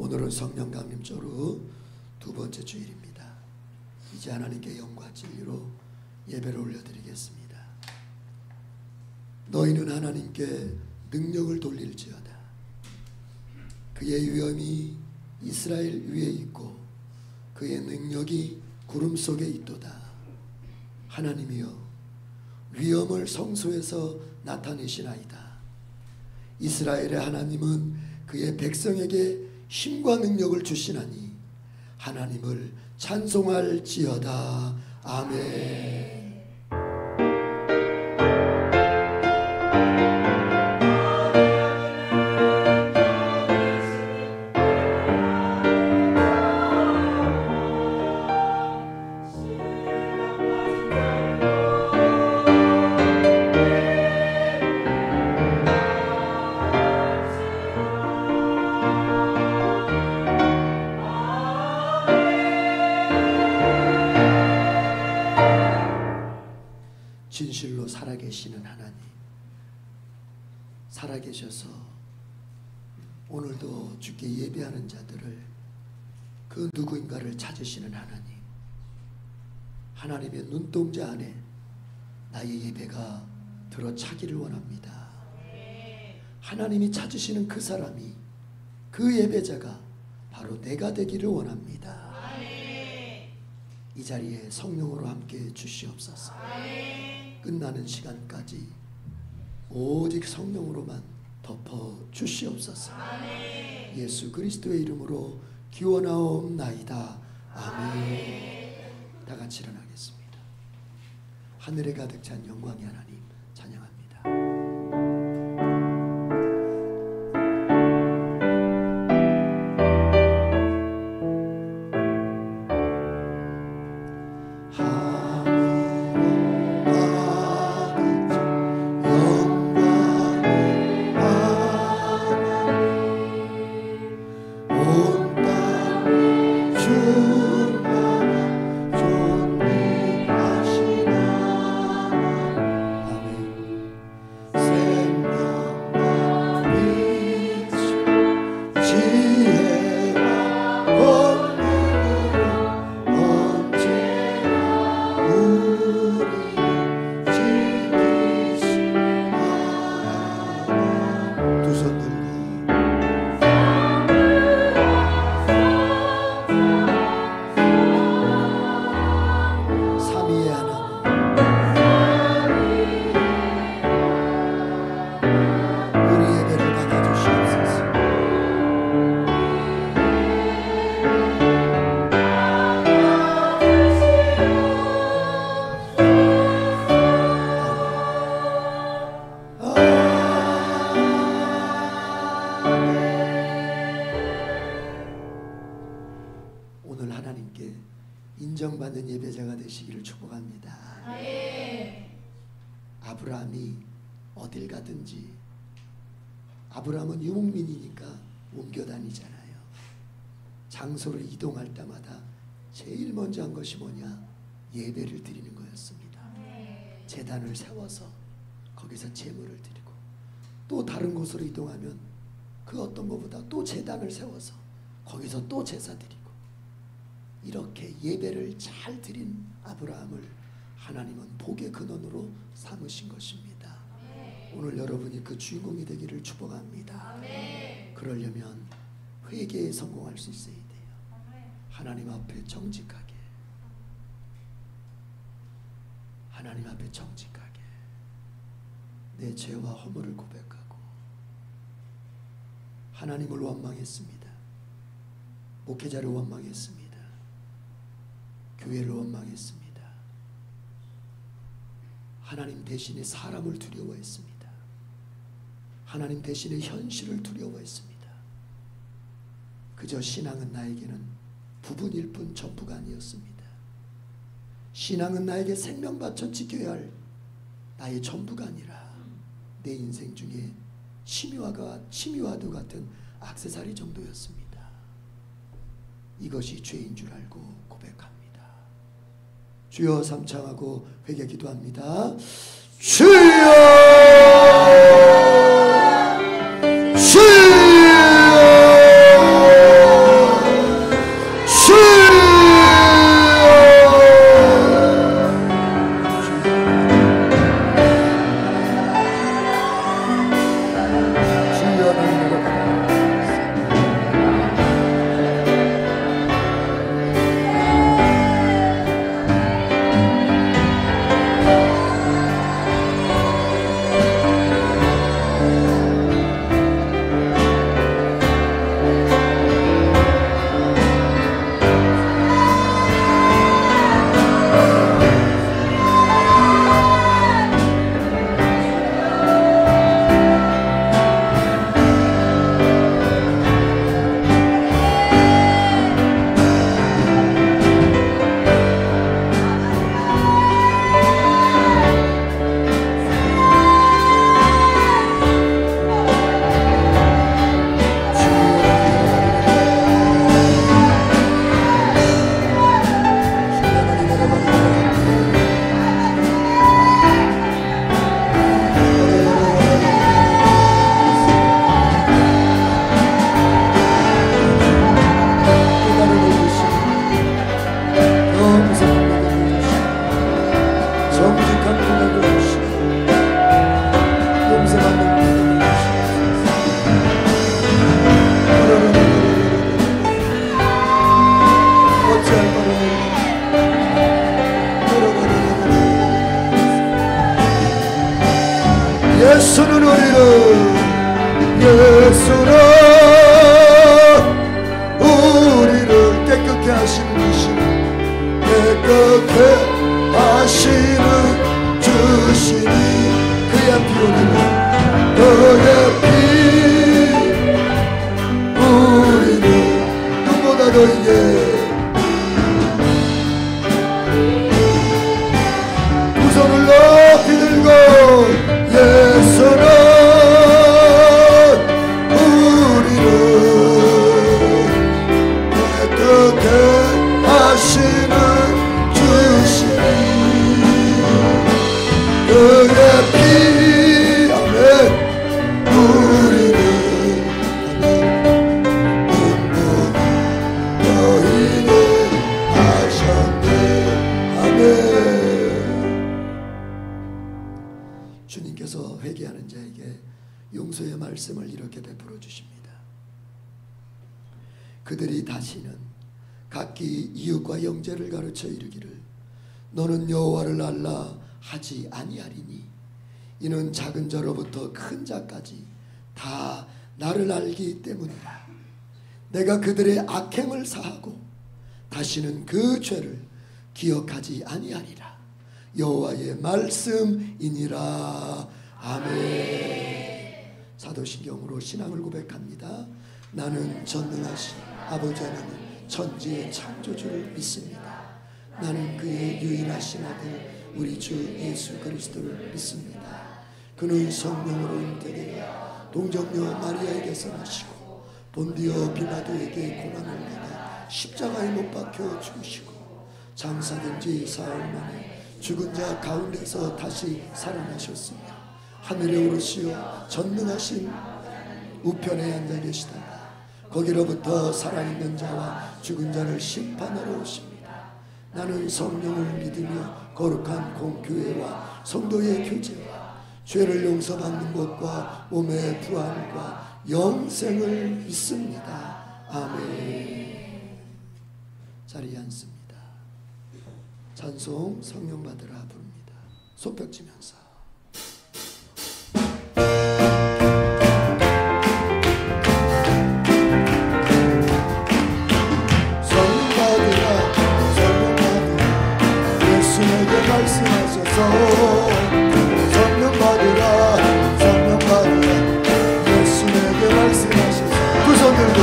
오늘은 성령 강림조로 두 번째 주일입니다. 이제 하나님께 영과 진리로 예배를 올려드리겠습니다. 너희는 하나님께 능력을 돌릴지어다. 그의 위엄이 이스라엘 위에 있고 그의 능력이 구름 속에 있도다. 하나님이여, 위엄을 성소에서 나타내시나이다. 이스라엘의 하나님은 그의 백성에게 힘과 능력을 주시나니 하나님을 찬송할지어다. 아멘. 진실로 살아계시는 하나님, 살아계셔서 오늘도 주께 예배하는 자들을 그 누구인가를 찾으시는 하나님, 하나님의 눈동자 안에 나의 예배가 들어차기를 원합니다. 하나님이 찾으시는 그 사람이, 그 예배자가 바로 내가 되기를 원합니다. 이 자리에 성령으로 함께 주시옵소서. 끝나는 시간까지 오직 성령으로만 덮어 주시옵소서. 예수 그리스도의 이름으로 기원하옵나이다. 아멘. 다 같이 일어나겠습니다. 하늘에 가득 찬 영광의 하나님 찬양합니다. 오늘 하나님께 인정받는 예배자가 되시기를 축복합니다. 아브라함이 어딜 가든지, 아브라함은 유목민이니까 옮겨 다니잖아요. 장소를 이동할 때마다 제일 먼저 한 것이 뭐냐? 예배를 드리는 거였습니다. 제단을 세워서 거기서 제물을 드리고, 또 다른 곳으로 이동하면 그 어떤 것보다 또 제단을 세워서 거기서 또 제사 드리고, 이렇게 예배를 잘 드린 아브라함을 하나님은 복의 근원으로 삼으신 것입니다. 오늘 여러분이 그 주인공이 되기를 축복합니다. 그러려면 회개에 성공할 수 있어야 돼요. 하나님 앞에 정직하게, 하나님 앞에 정직하게 내 죄와 허물을 고백하고, 하나님을 원망했습니다. 목회자를 원망했습니다. 교회를 원망했습니다. 하나님 대신에 사람을 두려워했습니다. 하나님 대신에 현실을 두려워했습니다. 그저 신앙은 나에게는 부분일 뿐 전부가 아니었습니다. 신앙은 나에게 생명 바쳐 지켜야 할 나의 전부가 아니라 내 인생 중에 취미와도 같은 액세서리 정도였습니다. 이것이 죄인 줄 알고 고백합니다. 주여 삼창하고 회개 기도합니다. 주여, 주여. 예수는 우리를 깨끗게 하시는 주시는 깨끗게 하시는 주시니 그의 피 우리는 그의 피 우리는 누구보다 너에게 두 손을 높이 들고 예수는 우리를 깨끗게 하시는 주시니 그의 피 아멘 우리는 너희는 하셨네 아멘. 주님께서 회개하는 자에게 용서의 말씀을 이렇게 베풀어 주십니다. 그들이 다시는 각기 이웃과 형제를 가르쳐 이르기를 너는 여호와를 알라 하지 아니하리니 이는 작은 자로부터 큰 자까지 다 나를 알기 때문이라. 내가 그들의 악행을 사하고 다시는 그 죄를 기억하지 아니하리라. 여호와의 말씀이니라. 아멘. 사도신경으로 신앙을 고백합니다. 나는 전능하신 아버지 하나님 천지의 창조주를 믿습니다. 나는 그의 유일하신 아들 우리 주 예수 그리스도를 믿습니다. 그는 성령으로 잉태되어 동정녀 마리아에게서 나시고 본디오 빌라도에게 고난을 받아 십자가에 못 박혀 죽으시고 장사된 지 사흘 만에 죽은 자 가운데서 다시 살아나셨으며 하늘에 오르시어 전능하신 우편에 앉아 계시다가 거기로부터 살아있는 자와 죽은 자를 심판하러 오십니다. 나는 성령을 믿으며 거룩한 공교회와 성도의 교제와 죄를 용서받는 것과 몸의 부활과 영생을 믿습니다. 아멘. 자리에 앉습니다. 찬송 성령 받으라 부릅니다. 손뼉 치면서 말씀하셔서 성령 받으라 성령 받으라 예수에게 말씀하셔서 두 손 들고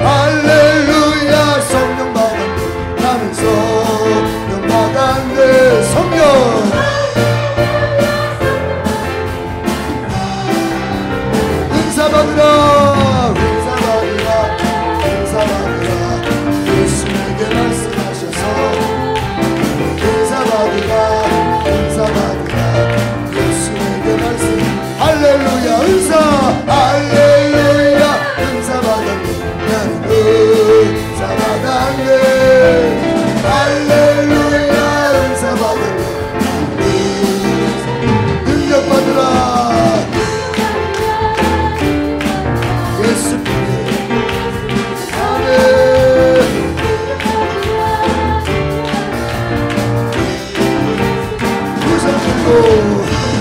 할렐루야 성령 받았네 나는 성령 받았네 성령 은사 받으라 은사 받으라 은사 받으라 예수에게 말씀하셔서 은사받으라 예수에게 말씀 할렐루야 은사 할렐루야 은사받았네 나는 은사받았네 할렐루야 은사받았네 능력받으라 예수님의 아멘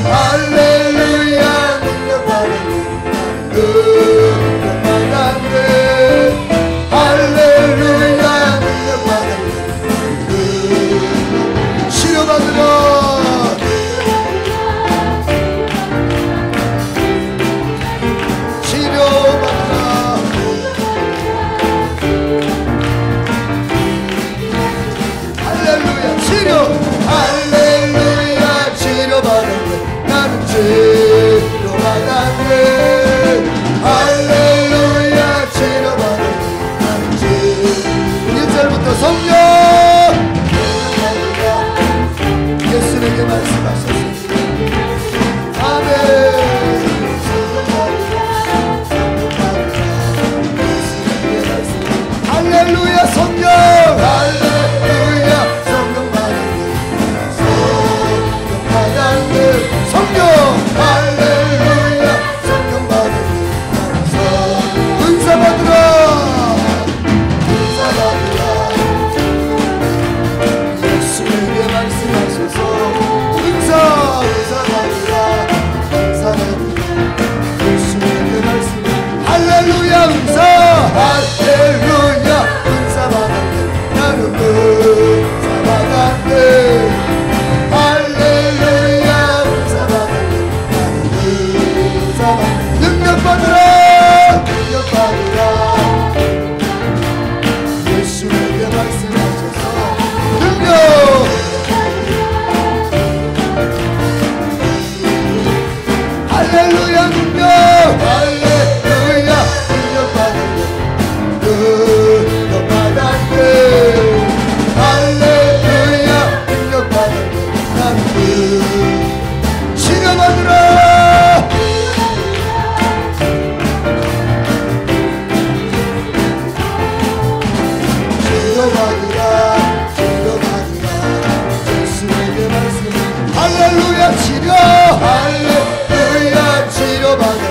할렐루야 능력받았네 능력받았네 할렐루야 능력받았네 치료받으라 치료받으라 할렐루야 치료 할렐루야 치료받았네 나는 치료받았네 할렐루야 치료받았네 나는 치료 1절부터 성령 예수에게 말씀하셨습니다. 아멘 할렐루야 성령 할렐루야 성령 받았네 성령 할렐루야 성령 받았네 은사 받으라 은사 받으라 예수에게 말씀하셔서 은사 받으라 은사 받으라 할렐루야 은사받았네 나는 은사받았네 할렐루야 은사받았네 나는 은사받았네 능력받으라 능력받으라 예수에게 말씀하셔서 능력 할렐루야 능력 할렐루야 능력받았네 능력받았네 할렐루야 능력받았네 나는 치료받으라 치료받으라 치료받으라 예수에게 말씀 할렐루야 치료 할렐루야 치료받았네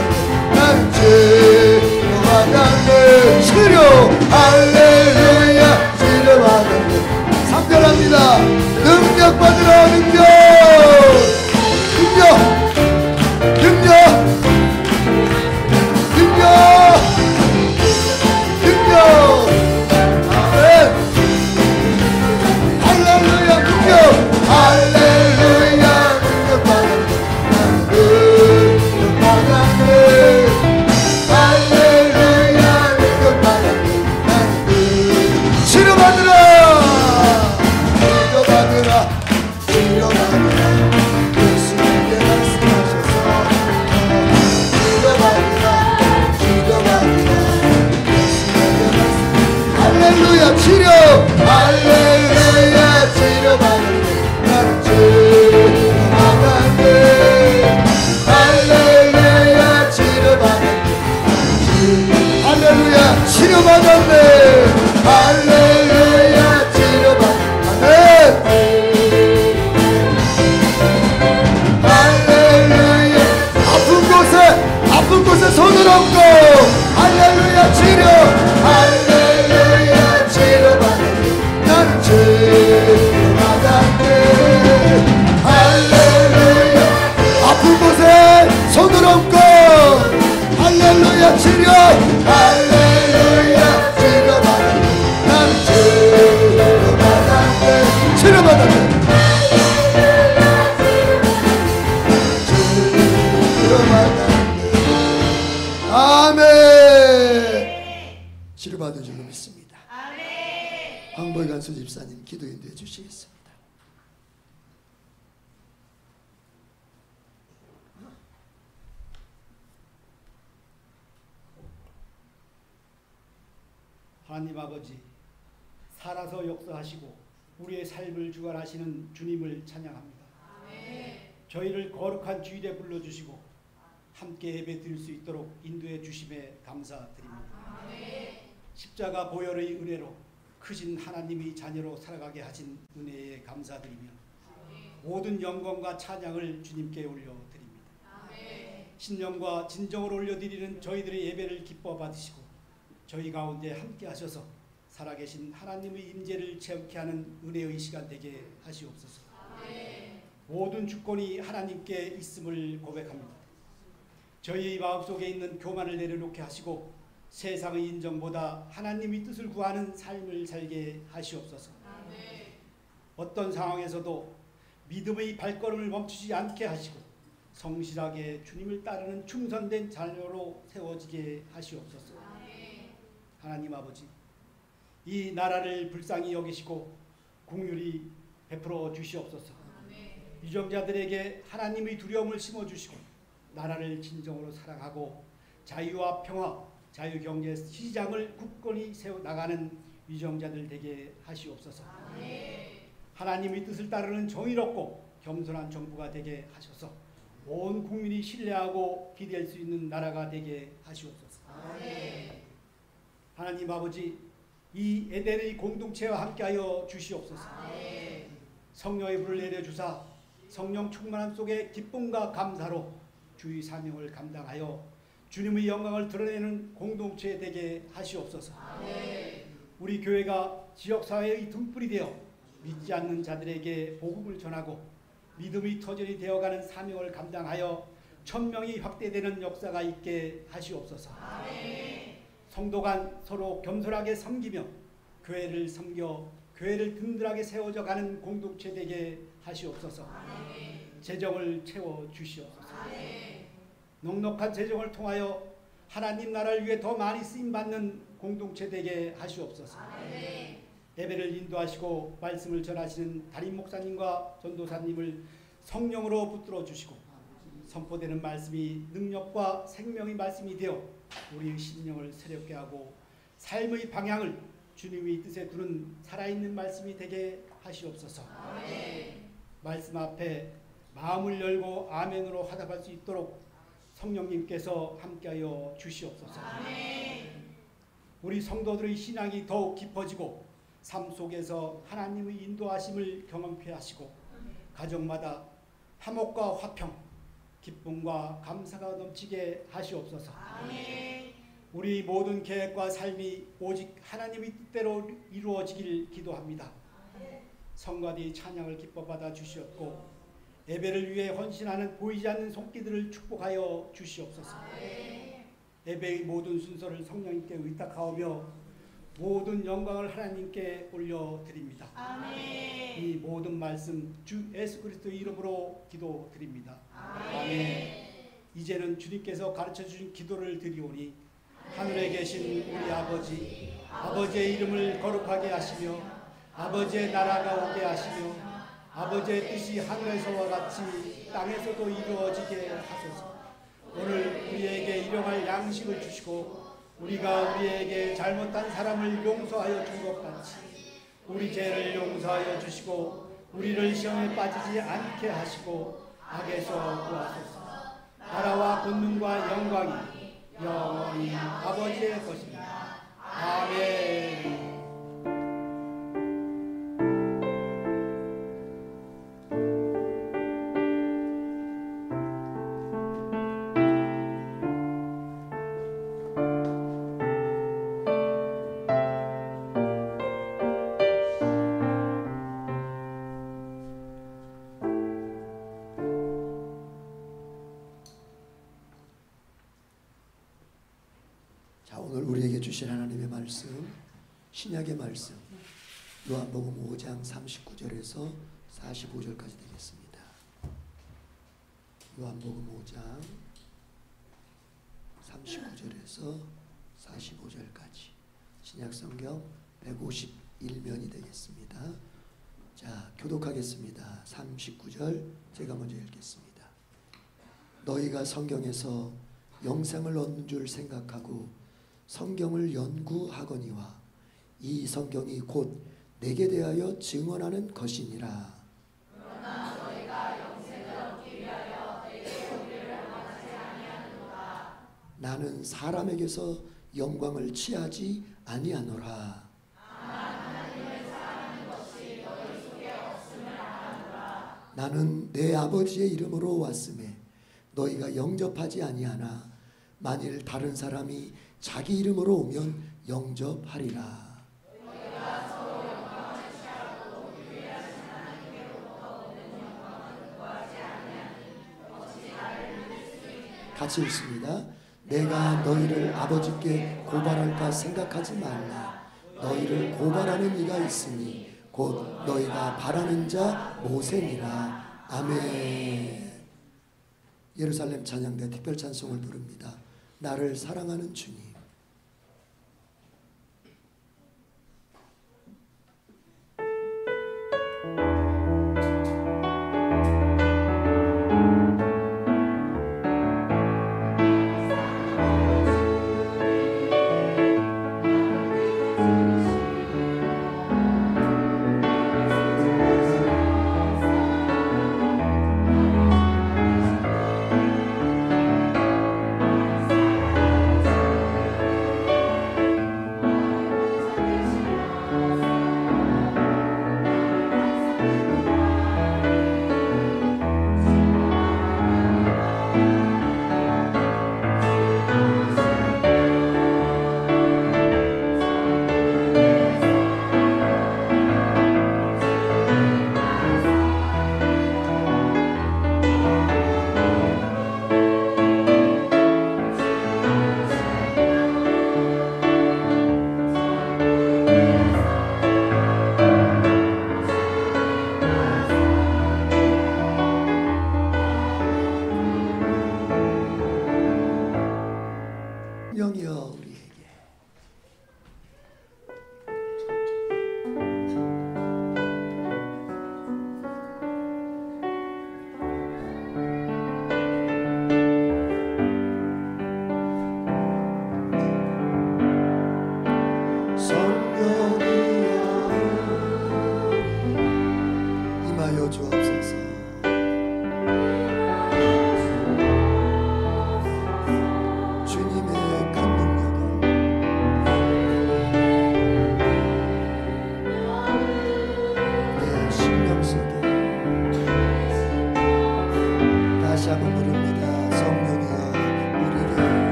나는 치료받았네 치료 할렐루야 치료받았네 상별합니다 능력받으라 능력 능력 능력 능력 능력 아멘 할렐루야 능력 할렐루야 능력받았네 나는 능력받았네 할렐루야 능력받았네 나는 치료받으라 치료받으라 치료받으라 예수님께 말씀하셔서 치료받으라 치료받으라 예수님께 말씀 할렐루야 치료 할렐루야 치료받았네 나는 치료받았네 할렐루야 치료받았네 할렐루야 치료받았네 할렐루야 치료받았네 할렐루야 아픈 곳에 손을 얹고 할렐루야 치료 할렐루야 치료받았네 나는 치료받았네 할렐루야 아픈 곳에 손을 얹고 할렐루야 치료 할렐루야 치료받았네 나는 치료받았네 치료받았네 아멘 치료받은 줄로 믿습니다. 황보이관 수집사님 기도 인도해 주시겠습니다. 하나님 아버지 살아서 역사하시고 우리의 삶을 주관하시는 주님을 찬양합니다. 저희를 거룩한 주일에 불러주시고 함께 예배 드릴 수 있도록 인도해 주심에 감사드립니다. 십자가 보혈의 은혜로 크신 하나님이 자녀로 살아가게 하신 은혜에 감사드리며 모든 영광과 찬양을 주님께 올려드립니다. 신령과 진정으로 올려드리는 저희들의 예배를 기뻐 받으시고 저희 가운데 함께 하셔서 살아계신 하나님의 임재를 체험케 하는 은혜의 시간 되게 하시옵소서. 모든 주권이 하나님께 있음을 고백합니다. 저희 마음속에 있는 교만을 내려놓게 하시고 세상의 인정보다 하나님의 뜻을 구하는 삶을 살게 하시옵소서. 어떤 상황에서도 믿음의 발걸음을 멈추지 않게 하시고 성실하게 주님을 따르는 충성된 자녀로 세워지게 하시옵소서. 하나님 아버지, 이 나라를 불쌍히 여기시고 긍휼히 베풀어 주시옵소서. 유정자들에게 하나님의 두려움을 심어주시고 나라를 진정으로 사랑하고 자유와 평화, 자유경제 시장을 굳건히 세워나가는 유정자들 되게 하시옵소서. 하나님의 뜻을 따르는 정의롭고 겸손한 정부가 되게 하셔서 온 국민이 신뢰하고 기대할 수 있는 나라가 되게 하시옵소서. 하나님 아버지, 이 에덴의 공동체와 함께하여 주시옵소서. 성령의 불을 내려주사 성령 충만함 속에 기쁨과 감사로 주의 사명을 감당하여 주님의 영광을 드러내는 공동체 되게 하시옵소서. 우리 교회가 지역사회의 등불이 되어 믿지 않는 자들에게 복음을 전하고 믿음의 터전이 되어가는 사명을 감당하여 1000명이 확대되는 역사가 있게 하시옵소서. 성도 간 서로 겸손하게 섬기며 교회를 섬겨 교회를 든든하게 세워져 가는 공동체 되게 하시옵소서. 재정을 채워 주시옵소서. 넉넉한 재정을 통하여 하나님 나라를 위해 더 많이 쓰임받는 공동체 되게 하시옵소서. 예배를 인도하시고 말씀을 전하시는 담임 목사님과 전도사님을 성령으로 붙들어 주시고 선포되는 말씀이 능력과 생명의 말씀이 되어 우리의 심령을 새롭게 하고 삶의 방향을 주님의 뜻에 두는 살아있는 말씀이 되게 하시옵소서. 말씀 앞에 마음을 열고 아멘으로 화답할 수 있도록 성령님께서 함께하여 주시옵소서. 우리 성도들의 신앙이 더욱 깊어지고 삶 속에서 하나님의 인도하심을 경험케 하시고 가정마다 화목과 화평, 기쁨과 감사가 넘치게 하시옵소서. 우리 모든 계획과 삶이 오직 하나님의 뜻대로 이루어지길 기도합니다. 성가대의 찬양을 기뻐 받아 주시옵고 예배를 위해 헌신하는 보이지 않는 손길들을 축복하여 주시옵소서. 예배의 모든 순서를 성령님께 의탁하오며 모든 영광을 하나님께 올려드립니다. 이 모든 말씀 주 예수 그리스도의 이름으로 기도드립니다. 아멘. 이제는 주님께서 가르쳐주신 기도를 드리오니 하늘에 계신 우리 아버지, 아버지의 이름을 거룩하게 하시며 아버지의 나라가 오게 하시며 아버지의 뜻이 하늘에서와 같이 땅에서도 이루어지게 하소서. 오늘 우리에게 일용할 양식을 주시고 우리가 우리에게 잘못한 사람을 용서하여 준 것 같이 우리 죄를 용서하여 주시고 우리를 시험에 빠지지 않게 하시고 악에서 구하소서. 나라와 권능과 영광이 영원히 아버지의 것입니다. 아멘. 오늘 우리에게 주신 하나님의 말씀, 신약의 말씀 요한복음 5장 39절에서 45절까지 되겠습니다. 요한복음 5장 39절에서 45절까지 신약성경 151면이 되겠습니다. 자, 교독하겠습니다. 39절 제가 먼저 읽겠습니다. 너희가 성경에서 영생을 얻는 줄 생각하고 성경을 연구하거니와 이 성경이 곧 내게 대하여 증언하는 것이니라. 그러나 너희가 영생을 얻기 위하여 내게 오기를 원하지 아니하노라. 나는 사람에게서 영광을 취하지 아니하노라. 하나님을 사랑하는 것이 너희 속에 없음을 아노라. 나는 내 아버지의 이름으로 왔음에 너희가 영접하지 아니하나 만일 다른 사람이 자기 이름으로 오면 영접하리라. 너희가 서로 영광을 취하고 유일하신 하나님께로부터 오는 영광을 구하지 아니하니 어찌 나를 믿을 수 있느냐. 같이 읽습니다. 내가 너희를 아버지께 고발할까 생각하지 말라. 너희를 고발하는 이가 있으니 곧 너희가 바라는 자 모세니라. 아멘. 예루살렘 찬양대 특별 찬송을 부릅니다. 나를 사랑하는 주님.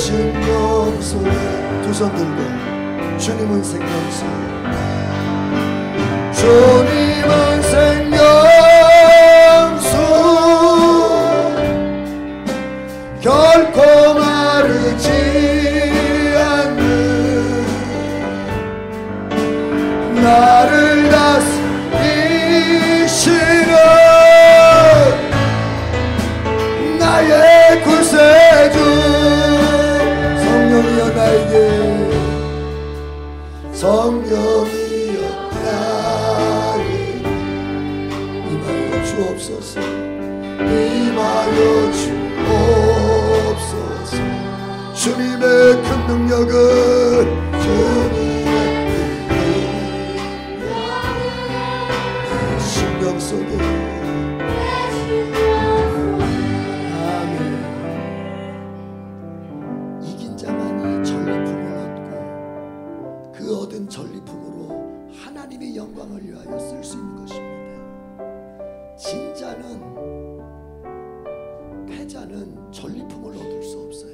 신명소에 두 손 들고 주님은 생명수 주님은 생명수 결코 마르지 않는 나를 다스리시는 나의 구세주 성령이여 나에게 성령이여 나에게 임하여 주옵소서 임하여 주옵소서 주님의 큰 능력은 주님의 큰 능력은 심령 속에 얻은 전리품으로 하나님의 영광을 위하여 쓸 수 있는 것입니다. 진자는 패자는 전리품을 얻을 수 없어요.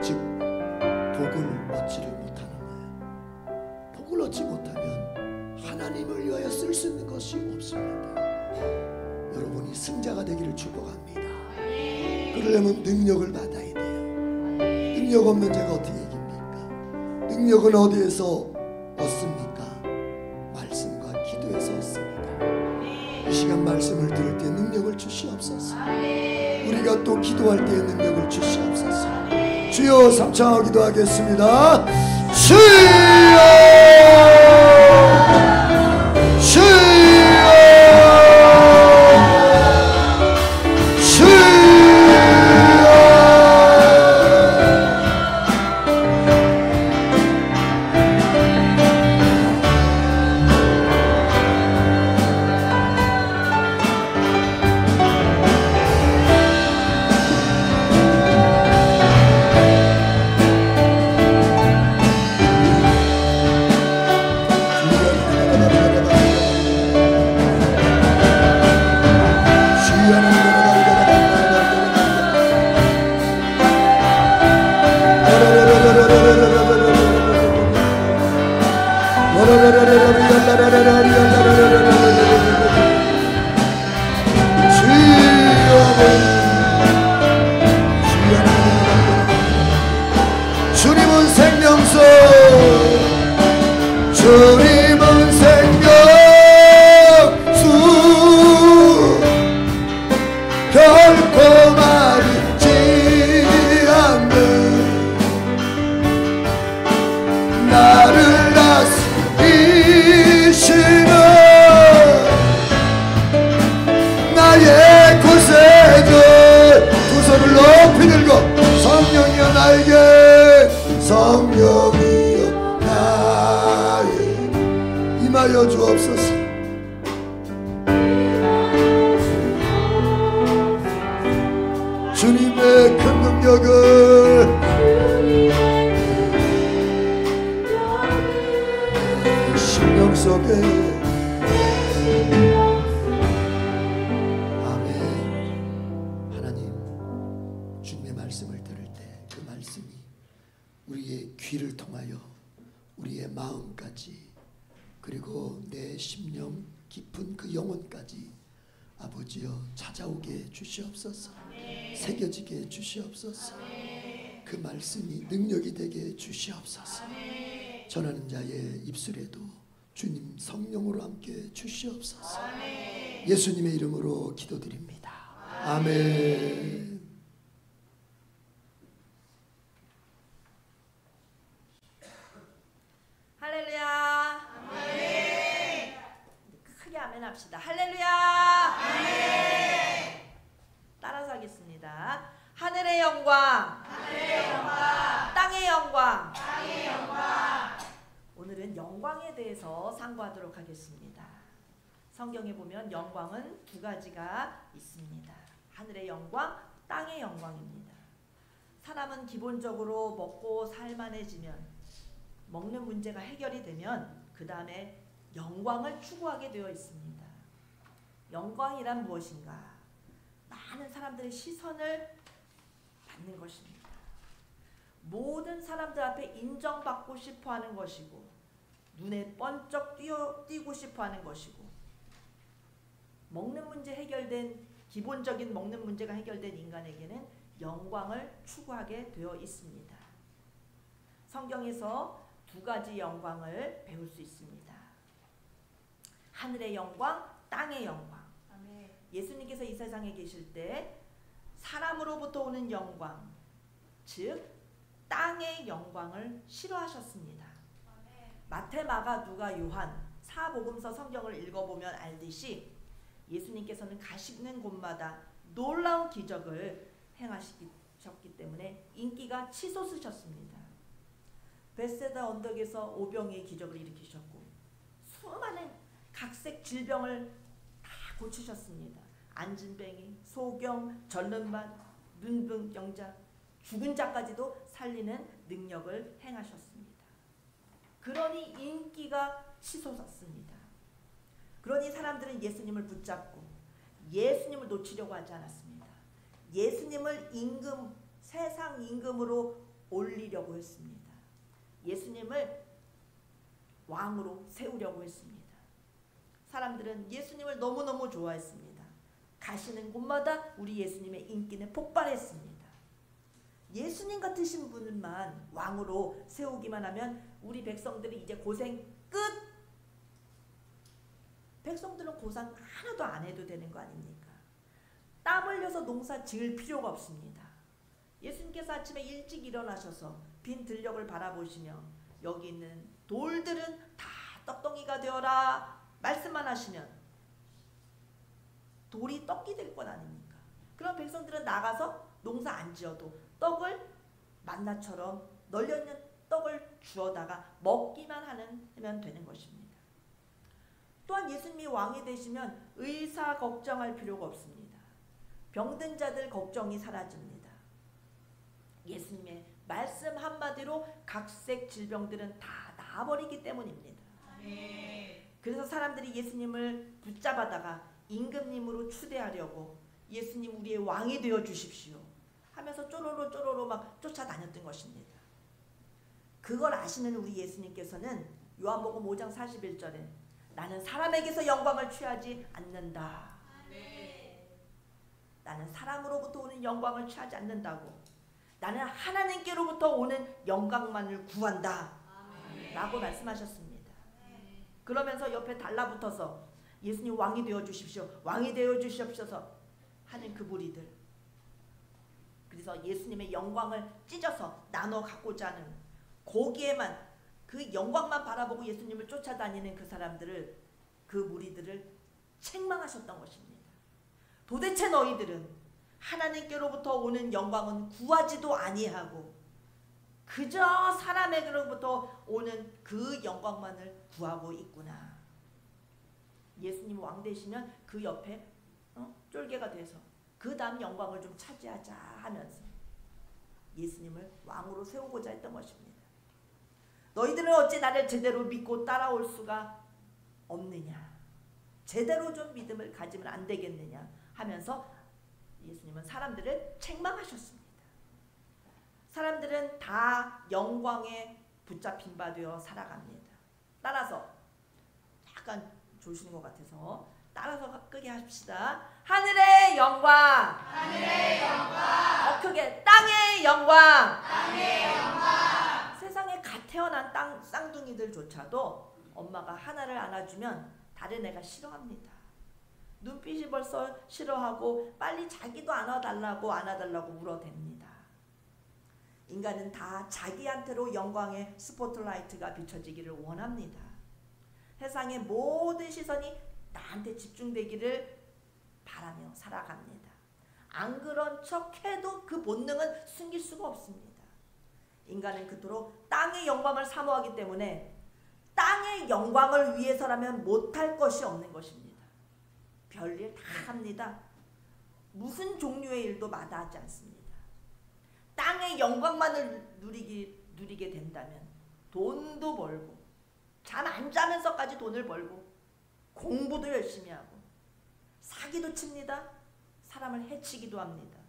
즉 복을 얻지를 못하는 거예요. 복을 얻지 못하면 하나님을 위하여 쓸 수 있는 것이 없습니다. 여러분이 승자가 되기를 축복합니다. 그러려면 능력을 받아야 돼요. 능력 없는 자가 어떻게 이깁니까? 능력은 어디에서 얻습니까? 말씀과 기도에서 얻습니다. 이 시간 말씀을 들을 때 능력을 주시옵소서. 우리가 또 기도할 때에 능력을 주시옵소서. 주여 삼창하고 기도하겠습니다. 주여 주여 주님은 생명수 주님은 생명수 결코 마르지 않는 나를 다스리시는 나의 구세주 두 손을 높이 들고 성령이여 나에게 성령이여 나에게 임하여 주옵소서. 주님의 큰 능력을 심령 속에 아멘. 하나님 주님의 말씀을 들을 때 그 말씀이 우리의 귀를 통하여 우리의 마음까지 그리고 내 심령 깊은 그 영혼까지 아버지여 찾아오게 주시옵소서. 새겨지게 주시옵소서. 그 말씀이 능력이 되게 주시옵소서. 전하는 자의 입술에도 주님 성령으로 함께 주시옵소서. 예수님의 이름으로 기도드립니다. 아멘. 할렐루야. 아멘. 크게 아멘 합시다. 할렐루야. 아멘. 따라서 하겠습니다. 하늘의 영광, 하늘의 영광, 땅의 영광, 땅의 영광. 오늘은 영광에 대해서 상고하도록 하겠습니다. 성경에 보면 영광은 두 가지가 있습니다. 하늘의 영광, 땅의 영광입니다. 사람은 기본적으로 먹고 살만해지면 먹는 문제가 해결이 되면 그 다음에 영광을 추구하게 되어 있습니다. 영광이란 무엇인가? 많은 사람들의 시선을 받는 것입니다. 모든 사람들 앞에 인정받고 싶어하는 것이고 눈에 번쩍 띄고 싶어하는 것이고 먹는 문제 해결된 기본적인 먹는 문제가 해결된 인간에게는 영광을 추구하게 되어 있습니다. 성경에서 두 가지 영광을 배울 수 있습니다. 하늘의 영광, 땅의 영광. 예수님께서 이 세상에 계실 때 사람으로부터 오는 영광, 즉 땅의 영광을 싫어하셨습니다. 마태, 마가, 누가, 요한 사복음서 성경을 읽어보면 알듯이 예수님께서는 가시는 곳마다 놀라운 기적을 행하셨기 때문에 인기가 치솟으셨습니다. 벳세다 언덕에서 오병이의 기적을 일으키셨고 수많은 각색 질병을 다 고치셨습니다. 안진뱅이, 소경, 전름반, 눈병자, 죽은 자까지도 살리는 능력을 행하셨습니다. 그러니 인기가 치솟았습니다. 그러니 사람들은 예수님을 붙잡고 예수님을 놓치려고 하지 않았습니다. 예수님을 세상 임금으로 올리려고 했습니다. 예수님을 왕으로 세우려고 했습니다. 사람들은 예수님을 너무너무 좋아했습니다. 가시는 곳마다 우리 예수님의 인기는 폭발했습니다. 예수님 같으신 분만 왕으로 세우기만 하면 우리 백성들이 이제 고생 끝! 백성들은 고생 하나도 안 해도 되는 거 아닙니까? 땀 흘려서 농사 지을 필요가 없습니다. 예수님께서 아침에 일찍 일어나셔서 빈 들녘을 바라보시며 여기 있는 돌들은 다 떡덩이가 되어라 말씀만 하시면 돌이 떡이 될 것 아닙니까? 그럼 백성들은 나가서 농사 안 지어도 떡을 만나처럼 널려있는 떡을 주어다가 먹기만 하면 되는 것입니다. 또한 예수님이 왕이 되시면 의사 걱정할 필요가 없습니다. 병든 자들 걱정이 사라집니다. 예수님의 말씀 한마디로 각색 질병들은 다 나아버리기 때문입니다. 그래서 사람들이 예수님을 붙잡아다가 임금님으로 추대하려고 예수님 우리의 왕이 되어 주십시오 하면서 쪼로로 막 쫓아다녔던 것입니다. 그걸 아시는 우리 예수님께서는 요한복음 5장 41절에 나는 사람에게서 영광을 취하지 않는다. 나는 사람으로부터 오는 영광을 취하지 않는다고. 나는 하나님께로부터 오는 영광만을 구한다. 라고 말씀하셨습니다. 그러면서 옆에 달라붙어서 예수님 왕이 되어 주십시오. 왕이 되어 주시옵소서 하는 그 무리들. 그래서 예수님의 영광을 찢어서 나눠 갖고자 하는 거기에만 그 영광만 바라보고 예수님을 쫓아다니는 그 사람들을 그 무리들을 책망하셨던 것입니다. 도대체 너희들은 하나님께로부터 오는 영광은 구하지도 아니하고 그저 사람에게로부터 오는 그 영광만을 구하고 있구나. 예수님 왕 되시면 그 옆에 쫄개가 돼서 그 다음 영광을 좀 차지하자 하면서 예수님을 왕으로 세우고자 했던 것입니다. 너희들은 어찌 나를 제대로 믿고 따라올 수가 없느냐. 제대로 좀 믿음을 가지면 안 되겠느냐 하면서 예수님은 사람들을 책망하셨습니다. 사람들은 다 영광에 붙잡힌 바 되어 살아갑니다. 따라서 약간 조시는 것 같아서 따라서 크게 합시다. 하늘의 영광, 하늘의 영광, 더 크게 땅의 영광, 땅의 영광. 세상에 갓 태어난 쌍둥이들조차도 엄마가 하나를 안아주면 다른 애가 싫어합니다. 눈빛이 벌써 싫어하고 빨리 자기도 안아달라고 울어댑니다. 인간은 다 자기한테로 영광의 스포트라이트가 비춰지기를 원합니다. 세상의 모든 시선이 나한테 집중되기를 바라며 살아갑니다. 안 그런 척해도 그 본능은 숨길 수가 없습니다. 인간은 그토록 땅의 영광을 사모하기 때문에 땅의 영광을 위해서라면 못할 것이 없는 것입니다. 별일 다 합니다. 무슨 종류의 일도 마다하지 않습니다. 땅의 영광만을 누리게 된다면 돈도 벌고 잠 안 자면서까지 돈을 벌고 공부도 열심히 하고 사기도 칩니다. 사람을 해치기도 합니다.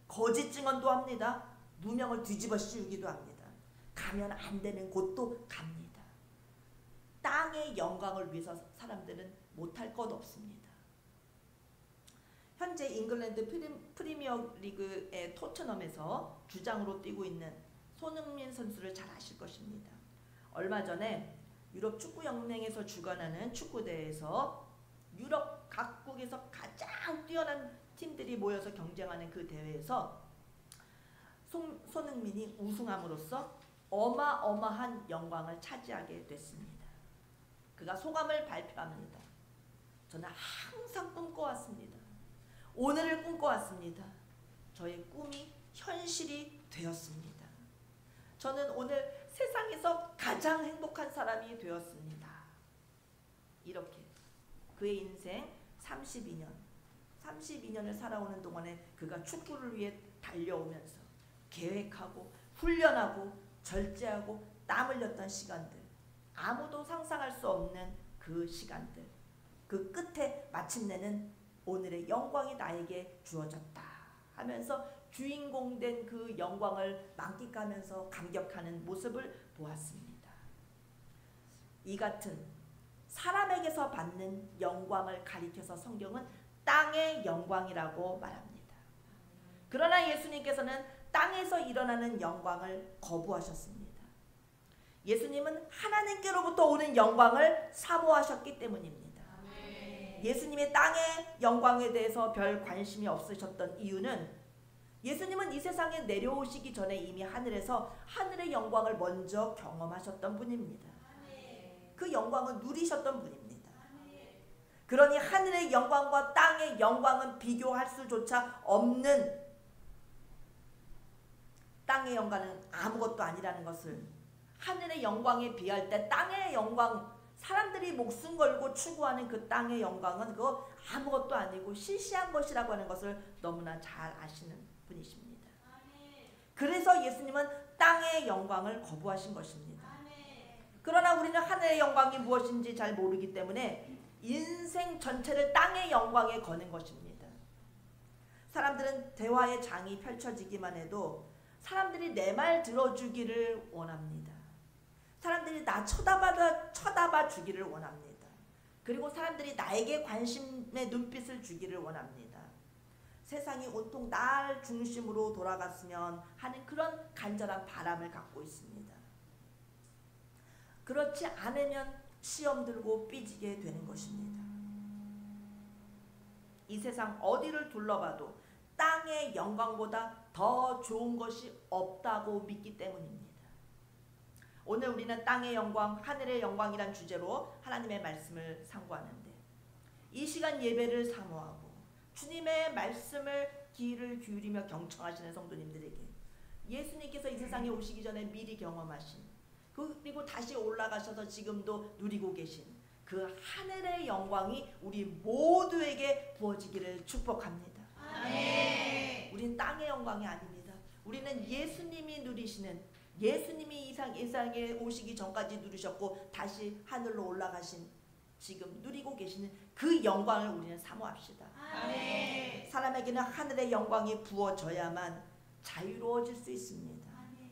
거짓 증언도 합니다. 누명을 뒤집어 씌우기도 합니다. 가면 안 되는 곳도 갑니다. 땅의 영광을 위해서 사람들은 못할 것 없습니다. 현재 잉글랜드 프리미어 리그의 토트넘에서 주장으로 뛰고 있는 손흥민 선수를 잘 아실 것입니다. 얼마 전에 유럽 축구연맹에서 주관하는 축구대회에서 유럽 각국에서 가장 뛰어난 팀들이 모여서 경쟁하는 그 대회에서 손흥민이 우승함으로써 어마어마한 영광을 차지하게 됐습니다. 그가 소감을 발표합니다. 저는 항상 꿈꿔왔습니다. 오늘을 꿈꿔왔습니다. 저의 꿈이 현실이 되었습니다. 저는 오늘 세상에서 가장 행복한 사람이 되었습니다. 이렇게 그의 인생 32년을 살아오는 동안에 그가 축구를 위해 달려오면서 계획하고 훈련하고 절제하고 땀 흘렸던 시간들, 아무도 상상할 수 없는 그 시간들, 그 끝에 마침내는 오늘의 영광이 나에게 주어졌다 하면서 주인공 된 그 영광을 만끽하면서 감격하는 모습을 보았습니다. 이 같은 사람에게서 받는 영광을 가리켜서 성경은 땅의 영광이라고 말합니다. 그러나 예수님께서는 땅에서 일어나는 영광을 거부하셨습니다. 예수님은 하나님께로부터 오는 영광을 사모하셨기 때문입니다. 예수님의 땅의 영광에 대해서 별 관심이 없으셨던 이유는 예수님은 이 세상에 내려오시기 전에 이미 하늘에서 하늘의 영광을 먼저 경험하셨던 분입니다. 그 영광을 누리셨던 분입니다. 그러니 하늘의 영광과 땅의 영광은 비교할 수조차 없는 땅의 영광은 아무것도 아니라는 것을, 하늘의 영광에 비할 때 땅의 영광, 사람들이 목숨 걸고 추구하는 그 땅의 영광은 그거 아무것도 아니고 시시한 것이라고 하는 것을 너무나 잘 아시는 분이십니다. 그래서 예수님은 땅의 영광을 거부하신 것입니다. 그러나 우리는 하늘의 영광이 무엇인지 잘 모르기 때문에 인생 전체를 땅의 영광에 거는 것입니다. 사람들은 대화의 장이 펼쳐지기만 해도 사람들이 내 말 들어주기를 원합니다. 사람들이 나 쳐다봐 주기를 원합니다. 그리고 사람들이 나에게 관심의 눈빛을 주기를 원합니다. 세상이 온통 날 중심으로 돌아갔으면 하는 그런 간절한 바람을 갖고 있습니다. 그렇지 않으면 시험 들고 삐지게 되는 것입니다. 이 세상 어디를 둘러봐도 땅의 영광보다 더 좋은 것이 없다고 믿기 때문입니다. 오늘 우리는 땅의 영광, 하늘의 영광이란 주제로 하나님의 말씀을 상고하는데, 이 시간 예배를 사모하고 주님의 말씀을 귀를 기울이며 경청하시는 성도님들에게 예수님께서 이 세상에 오시기 전에 미리 경험하신, 그리고 다시 올라가셔서 지금도 누리고 계신 그 하늘의 영광이 우리 모두에게 부어지기를 축복합니다. 아멘. 우리는 땅의 영광이 아닙니다. 우리는 예수님이 누리시는, 예수님이 이 세상에 오시기 전까지 누리셨고 다시 하늘로 올라가신, 지금 누리고 계시는 그 영광을 우리는 사모합시다. 아멘. 사람에게는 하늘의 영광이 부어져야만 자유로워질 수 있습니다. 아멘.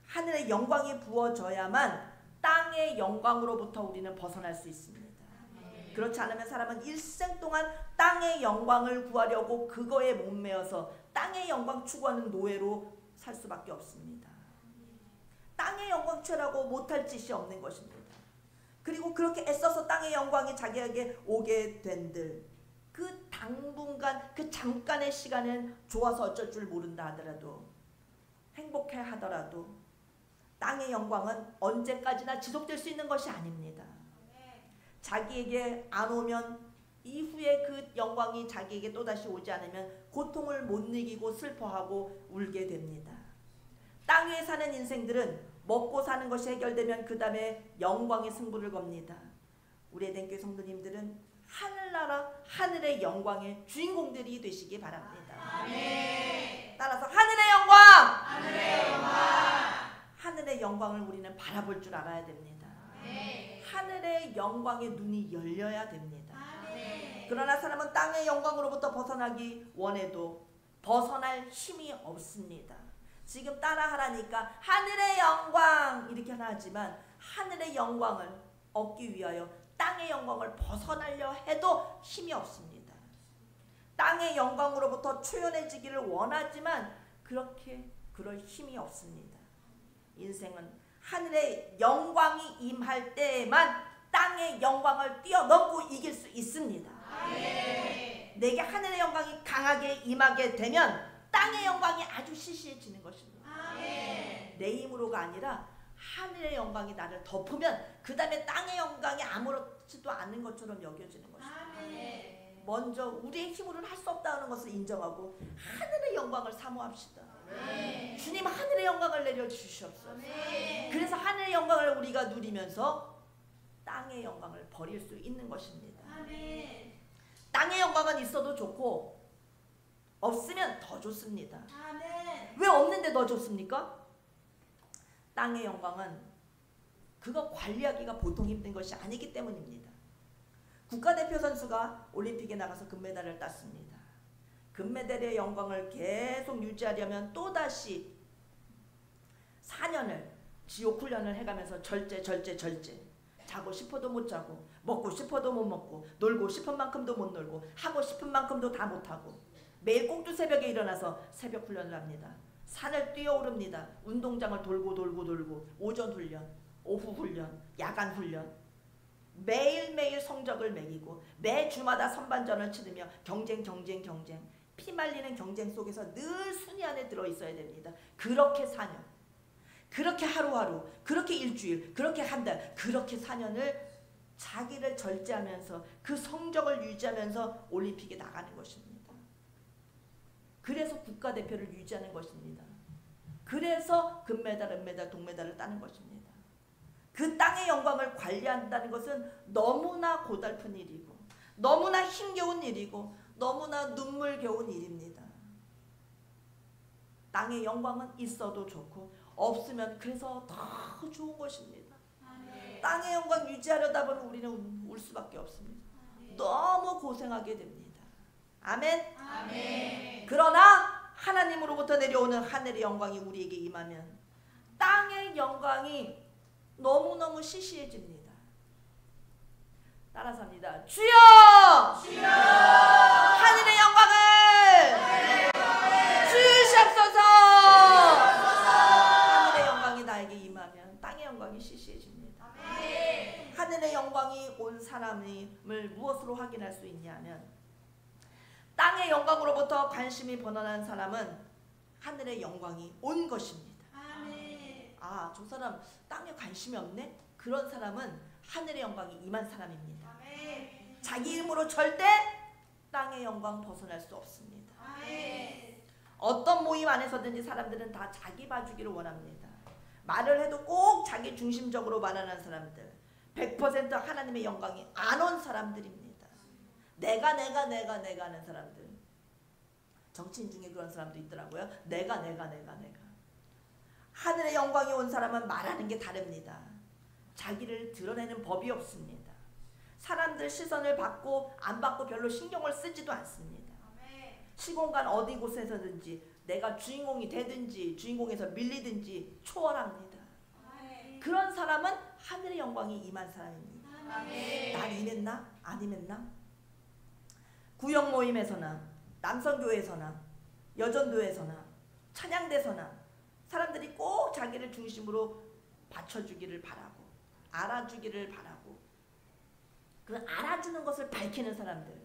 하늘의 영광이 부어져야만 땅의 영광으로부터 우리는 벗어날 수 있습니다. 아멘. 그렇지 않으면 사람은 일생 동안 땅의 영광을 구하려고 그거에 목매어서 땅의 영광 추구하는 노예로 살 수밖에 없습니다. 땅의 영광 취하라고 못할 짓이 없는 것입니다. 그리고 그렇게 애써서 땅의 영광이 자기에게 오게 된들, 그 당분간, 그 잠깐의 시간은 좋아서 어쩔 줄 모른다 하더라도, 행복해 하더라도 땅의 영광은 언제까지나 지속될 수 있는 것이 아닙니다. 자기에게 안 오면 이후에 그 영광이 자기에게 또다시 오지 않으면 고통을 못 이기고 슬퍼하고 울게 됩니다. 땅 위에 사는 인생들은 먹고 사는 것이 해결되면 그 다음에 영광의 승부를 겁니다. 우리 에덴교회 성도님들은 하늘나라, 하늘의 영광의 주인공들이 되시기 바랍니다. 아멘. 따라서 하늘의 영광! 하늘의 영광! 하늘의 영광을 우리는 바라볼 줄 알아야 됩니다. 아멘. 하늘의 영광의 눈이 열려야 됩니다. 아멘. 그러나 사람은 땅의 영광으로부터 벗어나기 원해도 벗어날 힘이 없습니다. 지금 따라하라니까 하늘의 영광 이렇게 하나 하지만 하늘의 영광을 얻기 위하여 땅의 영광을 벗어나려 해도 힘이 없습니다. 땅의 영광으로부터 초연해지기를 원하지만 그럴 힘이 없습니다. 인생은 하늘의 영광이 임할 때에만 땅의 영광을 뛰어넘고 이길 수 있습니다. 내게 하늘의 영광이 강하게 임하게 되면 땅의 영광이 아주 시시해지는 것입니다. 내 힘으로가 아니라 하늘의 영광이 나를 덮으면 그 다음에 땅의 영광이 아무렇지도 않은 것처럼 여겨지는 것입니다. 먼저 우리의 힘으로는 할 수 없다는 것을 인정하고 하늘의 영광을 사모합시다. 주님 하늘의 영광을 내려주시옵소서. 그래서 하늘의 영광을 우리가 누리면서 땅의 영광을 버릴 수 있는 것입니다. 땅의 영광은 있어도 좋고 없으면 더 좋습니다. 왜 없는데 더 좋습니까? 땅의 영광은 그거 관리하기가 보통 힘든 것이 아니기 때문입니다. 국가대표 선수가 올림픽에 나가서 금메달을 땄습니다. 금메달의 영광을 계속 유지하려면 또다시 4년을 지옥 훈련을 해가면서 절제 자고 싶어도 못 자고 먹고 싶어도 못 먹고 놀고 싶은 만큼도 못 놀고 하고 싶은 만큼도 다 못하고 매일 꼭두 새벽에 일어나서 새벽 훈련을 합니다. 산을 뛰어오릅니다. 운동장을 돌고 오전 훈련, 오후 훈련, 야간 훈련 매일매일 성적을 매기고 매 주마다 선반전을 치르며 경쟁 피말리는 경쟁 속에서 늘 순위 안에 들어있어야 됩니다. 그렇게 4년 그렇게 하루하루 그렇게 일주일 그렇게 한 달 그렇게 4년을 자기를 절제하면서 그 성적을 유지하면서 올림픽에 나가는 것입니다. 그래서 국가대표를 유지하는 것입니다. 그래서 금메달, 은메달, 동메달을 따는 것입니다. 그 땅의 영광을 관리한다는 것은 너무나 고달픈 일이고 너무나 힘겨운 일이고 너무나 눈물겨운 일입니다. 땅의 영광은 있어도 좋고 없으면 그래서 더 좋은 것입니다. 땅의 영광 유지하려다 보면 우리는 울 수밖에 없습니다. 너무 고생하게 됩니다. 아멘. 그러나 하나님으로부터 내려오는 하늘의 영광이 우리에게 임하면 땅의 영광이 너무너무 시시해집니다. 따라서 합니다. 주여! 하늘의 영광을 주시옵소서! 하늘의 영광이 나에게 임하면 땅의 영광이 시시해집니다. 하늘의 영광이 온 사람을 무엇으로 확인할 수 있냐면 땅의 영광으로부터 관심이 번원한 사람은 하늘의 영광이 온 것입니다. 아, 저 사람 땅에 관심이 없네? 그런 사람은 하늘의 영광이 임한 사람입니다. 자기 힘으로 절대 땅의 영광 벗어날 수 없습니다. 어떤 모임 안에서든지 사람들은 다 자기 봐주기를 원합니다. 말을 해도 꼭 자기 중심적으로 말하는 사람들 100% 하나님의 영광이 안 온 사람들입니다. 내가 하는 사람들. 정치인 중에 그런 사람도 있더라고요. 내가. 하늘의 영광이 온 사람은 말하는 게 다릅니다. 자기를 드러내는 법이 없습니다. 사람들 시선을 받고 안 받고 별로 신경을 쓰지도 않습니다. 시공간 어디 곳에서든지 내가 주인공이 되든지 주인공에서 밀리든지 초월합니다. 그런 사람은 하늘의 영광이 임한 사람입니다. 난 임했나? 안 임했나? 구역 모임에서나 남성교회에서나 여전도에서나 찬양대서나 사람들이 꼭 자기를 중심으로 받쳐주기를 바라고 알아주기를 바라고 그 알아주는 것을 밝히는 사람들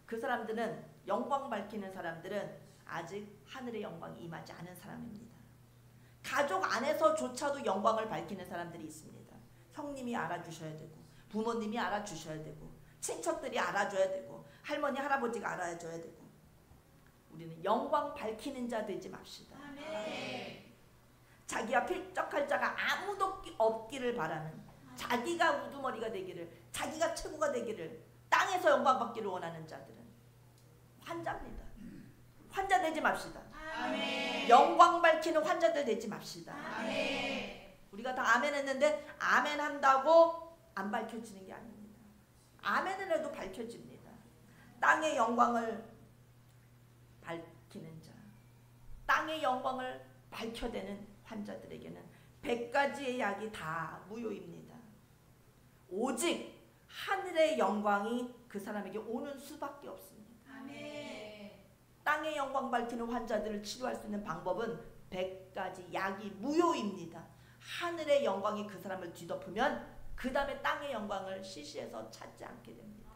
그 사람들은 영광 밝히는 사람들은 아직 하늘의 영광이 임하지 않은 사람입니다. 가족 안에서조차도 영광을 밝히는 사람들이 있습니다. 형님이 알아주셔야 되고 부모님이 알아주셔야 되고 친척들이 알아줘야 되고 할머니 할아버지가 알아줘야 되고 우리는 영광 밝히는 자 되지 맙시다. 자기와 필적할 자가 아무도 없기를 바라는 자기가 우두머리가 되기를 자기가 최고가 되기를 땅에서 영광 받기를 원하는 자들은 환자입니다. 환자 되지 맙시다. 영광 밝히는 환자들 되지 맙시다. 우리가 다 아멘 했는데 아멘 한다고 안 밝혀지는 게 아닙니다. 아멘을 해도 밝혀집니다. 땅의 영광을 밝히는 자 땅의 영광을 밝혀되는 환자들에게는 100가지의 약이 다 무효입니다. 오직 하늘의 영광이 그 사람에게 오는 수밖에 없습니다. 땅의 영광 밝히는 환자들을 치료할 수 있는 방법은 100가지 약이 무효입니다. 하늘의 영광이 그 사람을 뒤덮으면 그 다음에 땅의 영광을 시시해서 찾지 않게 됩니다.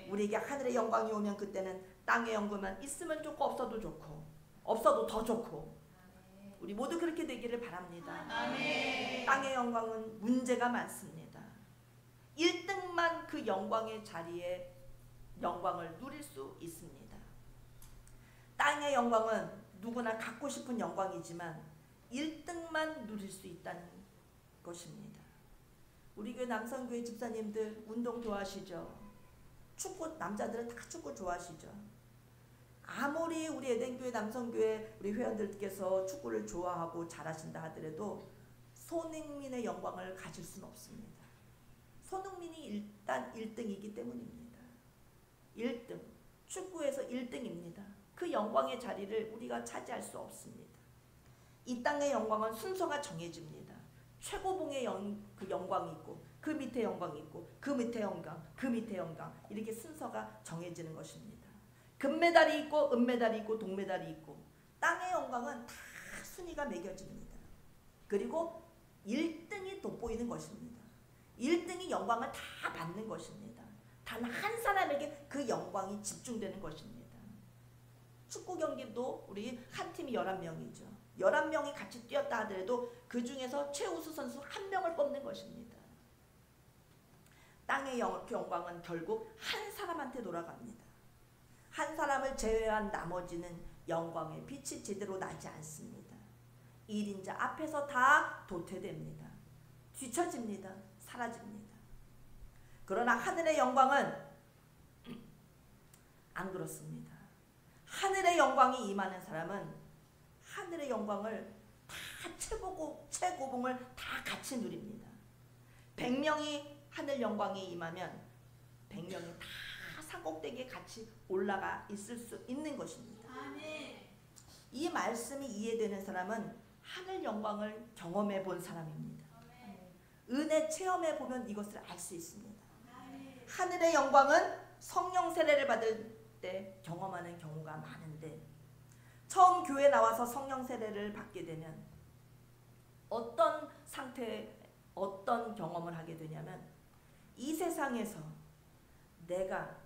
우리에게 하늘의 영광이 오면 그때는 땅의 영광만 있으면 좋고 없어도 좋고 없어도 더 좋고 우리 모두 그렇게 되기를 바랍니다. 땅의 영광은 문제가 많습니다. 1등만 그 영광의 자리에 영광을 누릴 수 있습니다. 땅의 영광은 누구나 갖고 싶은 영광이지만 1등만 누릴 수 있다는 것입니다. 우리 교회 남성교회 집사님들 운동 좋아하시죠? 축구, 남자들은 다 축구 좋아하시죠? 아무리 우리 에덴교회 남성교회 우리 회원들께서 축구를 좋아하고 잘하신다 하더라도 손흥민의 영광을 가질 수는 없습니다. 손흥민이 일단 1등이기 때문입니다. 1등, 축구에서 1등입니다. 그 영광의 자리를 우리가 차지할 수 없습니다. 이 땅의 영광은 순서가 정해집니다. 최고봉의 그 영광이 있고 그 밑에 영광이 있고 그 밑에 영광, 그 밑에 영광 이렇게 순서가 정해지는 것입니다. 금메달이 있고 은메달이 있고 동메달이 있고 땅의 영광은 다 순위가 매겨집니다. 그리고 1등이 돋보이는 것입니다. 1등이 영광을 다 받는 것입니다. 단 한 사람에게 그 영광이 집중되는 것입니다. 축구 경기도 우리 한 팀이 11명이죠. 11명이 같이 뛰었다 하더라도 그 중에서 최우수 선수 1명을 뽑는 것입니다. 땅의 영광은 결국 한 사람한테 돌아갑니다. 한 사람을 제외한 나머지는 영광의 빛이 제대로 나지 않습니다. 1인자 앞에서 다 도태됩니다. 뒤처집니다. 사라집니다. 그러나 하늘의 영광은 안 그렇습니다. 하늘의 영광이 임하는 사람은 하늘의 영광을 다 최고봉을 다 같이 누립니다. 100명이 하늘 영광이 임하면 100명이 다 산꼭대기에 같이 올라가 있을 수 있는 것입니다. 이 말씀이 이해되는 사람은 하늘 영광을 경험해 본 사람입니다. 은혜 체험해 보면 이것을 알 수 있습니다. 하늘의 영광은 성령 세례를 받을 때 경험하는 경우가 많은데 처음 교회 나와서 성령 세례를 받게 되면 어떤 상태에 어떤 경험을 하게 되냐면 이 세상에서 내가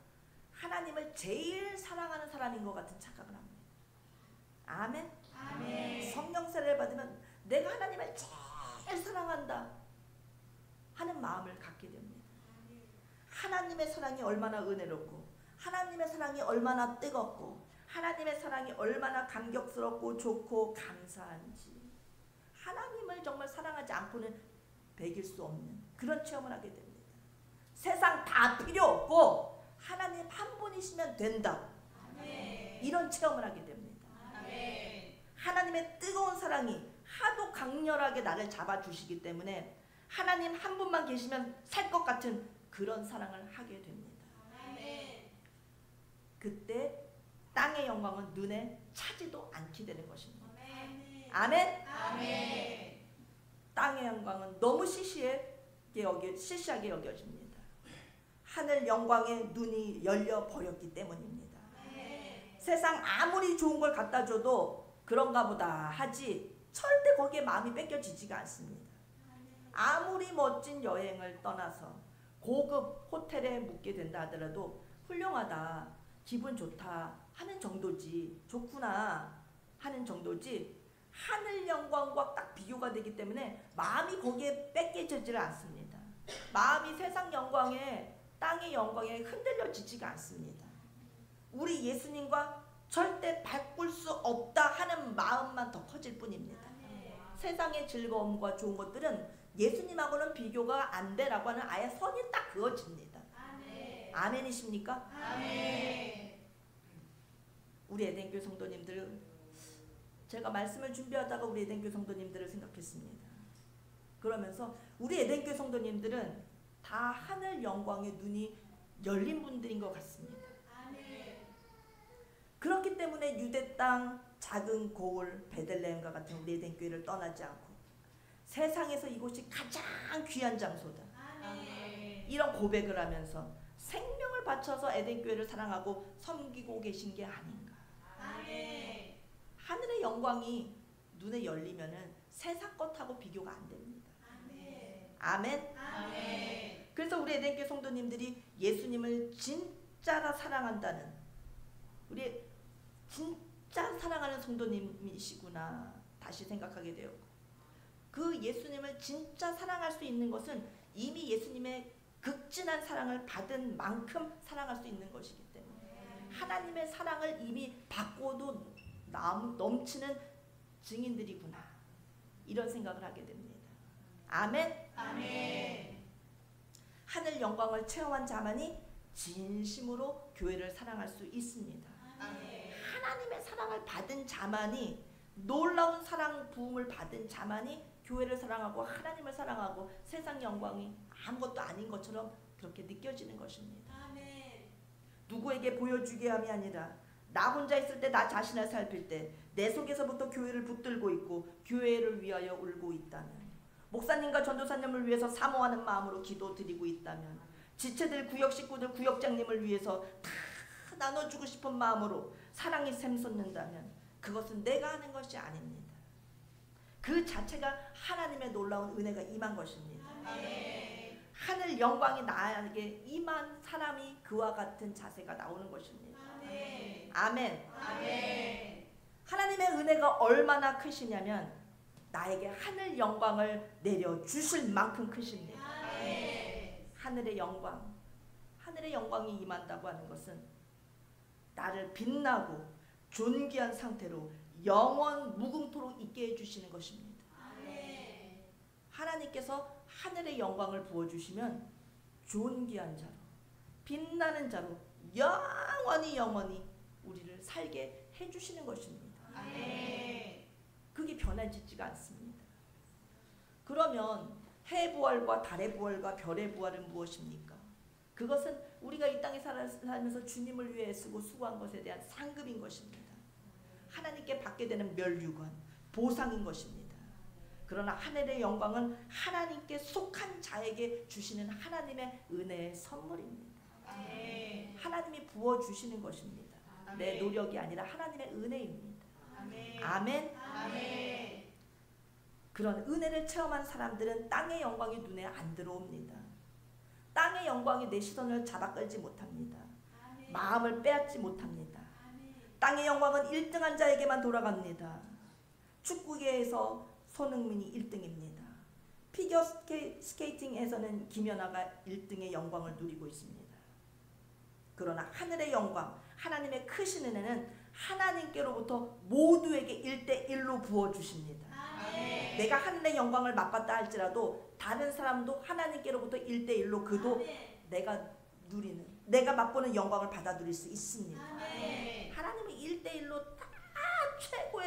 하나님을 제일 사랑하는 사람인 것 같은 착각을 합니다. 아멘? 아멘. 성령 세례를 받으면 내가 하나님을 제일 사랑한다 하는 마음을 갖게 됩니다. 하나님의 사랑이 얼마나 은혜롭고 하나님의 사랑이 얼마나 뜨겁고 하나님의 사랑이 얼마나 감격스럽고 좋고 감사한지 하나님을 정말 사랑하지 않고는 배길 수 없는 그런 체험을 하게 됩니다. 세상 다 필요 없고 하나님 한 분이시면 된다. 이런 체험을 하게 됩니다. 하나님의 뜨거운 사랑이 하도 강렬하게 나를 잡아주시기 때문에 하나님 한 분만 계시면 살 것 같은 그런 사랑을 하게 됩니다. 그때 땅의 영광은 눈에 차지도 않게 되는 것입니다. 아멘? 아멘. 땅의 영광은 너무 시시하게 여겨집니다. 하늘 영광에 눈이 열려 버렸기 때문입니다. 세상 아무리 좋은 걸 갖다 줘도 그런가 보다 하지 절대 거기에 마음이 뺏겨지지가 않습니다. 아무리 멋진 여행을 떠나서 고급 호텔에 묵게 된다 하더라도 훌륭하다, 기분 좋다 하는 정도지, 좋구나 하는 정도지 하늘 영광과 딱 비교가 되기 때문에 마음이 거기에 뺏겨지지를 않습니다. 마음이 세상 영광에 땅의 영광에 흔들려지지가 않습니다. 우리 예수님과 절대 바꿀 수 없다 하는 마음만 더 커질 뿐입니다. 세상의 즐거움과 좋은 것들은 예수님하고는 비교가 안 되라고 하는 아예 선이 딱 그어집니다. 아멘이십니까? 아멘. 우리 에덴교회 성도님들, 제가 말씀을 준비하다가 우리 에덴교회 성도님들을 생각했습니다. 그러면서 우리 에덴교회 성도님들은 다 하늘 영광의 눈이 열린 분들인 것 같습니다. 그렇기 때문에 유대 땅 작은 고을 베들레헴과 같은 우리 에덴 교회를 떠나지 않고 세상에서 이곳이 가장 귀한 장소다. 이런 고백을 하면서 생명을 바쳐서 에덴 교회를 사랑하고 섬기고 계신 게 아닌가. 하늘의 영광이 눈에 열리면은 세상 것하고 비교가 안 됩니다. 아멘. 그래서 우리 에덴 교회 성도님들이 예수님을 진짜로 사랑한다는, 우리 진짜 사랑하는 성도님이시구나 다시 생각하게 되었고, 그 예수님을 진짜 사랑할 수 있는 것은 이미 예수님의 극진한 사랑을 받은 만큼 사랑할 수 있는 것이기 때문에 하나님의 사랑을 이미 받고도 넘치는 증인들이구나, 이런 생각을 하게 됩니다. 아멘. 하늘 영광을 체험한 자만이 진심으로 교회를 사랑할 수 있습니다. 하나님의 사랑을 받은 자만이, 놀라운 사랑 부음을 받은 자만이 교회를 사랑하고 하나님을 사랑하고 세상 영광이 아무것도 아닌 것처럼 그렇게 느껴지는 것입니다. 누구에게 보여주게 함이 아니라 나 혼자 있을 때, 나 자신을 살필 때 내 속에서부터 교회를 붙들고 있고 교회를 위하여 울고 있다면, 목사님과 전도사님을 위해서 사모하는 마음으로 기도드리고 있다면, 지체들, 구역 식구들, 구역장님을 위해서 다 나눠주고 싶은 마음으로 사랑이 샘솟는다면 그것은 내가 하는 것이 아닙니다. 그 자체가 하나님의 놀라운 은혜가 임한 것입니다. 하늘 영광이 나에게 임한 사람이 그와 같은 자세가 나오는 것입니다. 아멘. 하나님의 은혜가 얼마나 크시냐면 나에게 하늘 영광을 내려주실 만큼 크십니다. 하늘의 영광이 임한다고 하는 것은 나를 빛나고 존귀한 상태로 영원 무궁토록 있게 해주시는 것입니다. 하나님께서 하늘의 영광을 부어주시면 존귀한 자로, 빛나는 자로 영원히 우리를 살게 해주시는 것입니다. 그게 변화짓지가 않습니다. 그러면 해의 부활과 달의 부활과 별의 부활은 무엇입니까? 그것은 우리가 이 땅에 살면서 주님을 위해 쓰고 수고한 것에 대한 상급인 것입니다. 하나님께 받게 되는 멸류관, 보상인 것입니다. 그러나 하늘의 영광은 하나님께 속한 자에게 주시는 하나님의 은혜의 선물입니다. 하나님이 부어주시는 것입니다. 내 노력이 아니라 하나님의 은혜입니다. 아멘. 그런 은혜를 체험한 사람들은 땅의 영광이 눈에 안 들어옵니다. 땅의 영광이 내 시선을 잡아끌지 못합니다. 마음을 빼앗지 못합니다. 땅의 영광은 1등한 자에게만 돌아갑니다. 축구계에서 손흥민이 1등입니다. 피겨 스케이팅에서는 김연아가 1등의 영광을 누리고 있습니다. 그러나 하늘의 영광, 하나님의 크신 은혜는 하나님께로부터 모두에게 1대1로 부어주십니다. 내가 하늘의 영광을 맛봤다 할지라도 다른 사람도 하나님께로부터 1대1로 그도 내가 누리는, 내가 맛보는 영광을 받아 누릴 수 있습니다. 하나님이 1대1로 다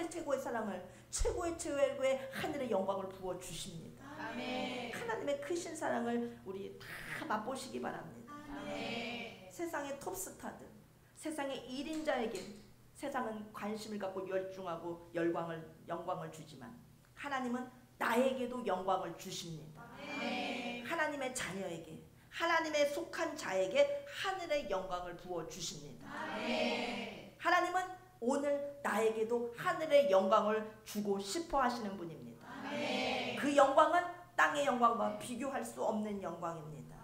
최고의 사랑을, 최고의 하늘의 영광을 부어주십니다. 하나님의 크신 사랑을 우리 다 맛보시기 바랍니다. 세상의 톱스타들, 세상의 1인자에게 세상은 관심을 갖고 열중하고 영광을 주지만 하나님은 나에게도 영광을 주십니다. 하나님의 자녀에게, 하나님의 속한 자에게 하늘의 영광을 부어주십니다. 하나님은 오늘 나에게도 하늘의 영광을 주고 싶어 하시는 분입니다. 그 영광은 땅의 영광과 비교할 수 없는 영광입니다.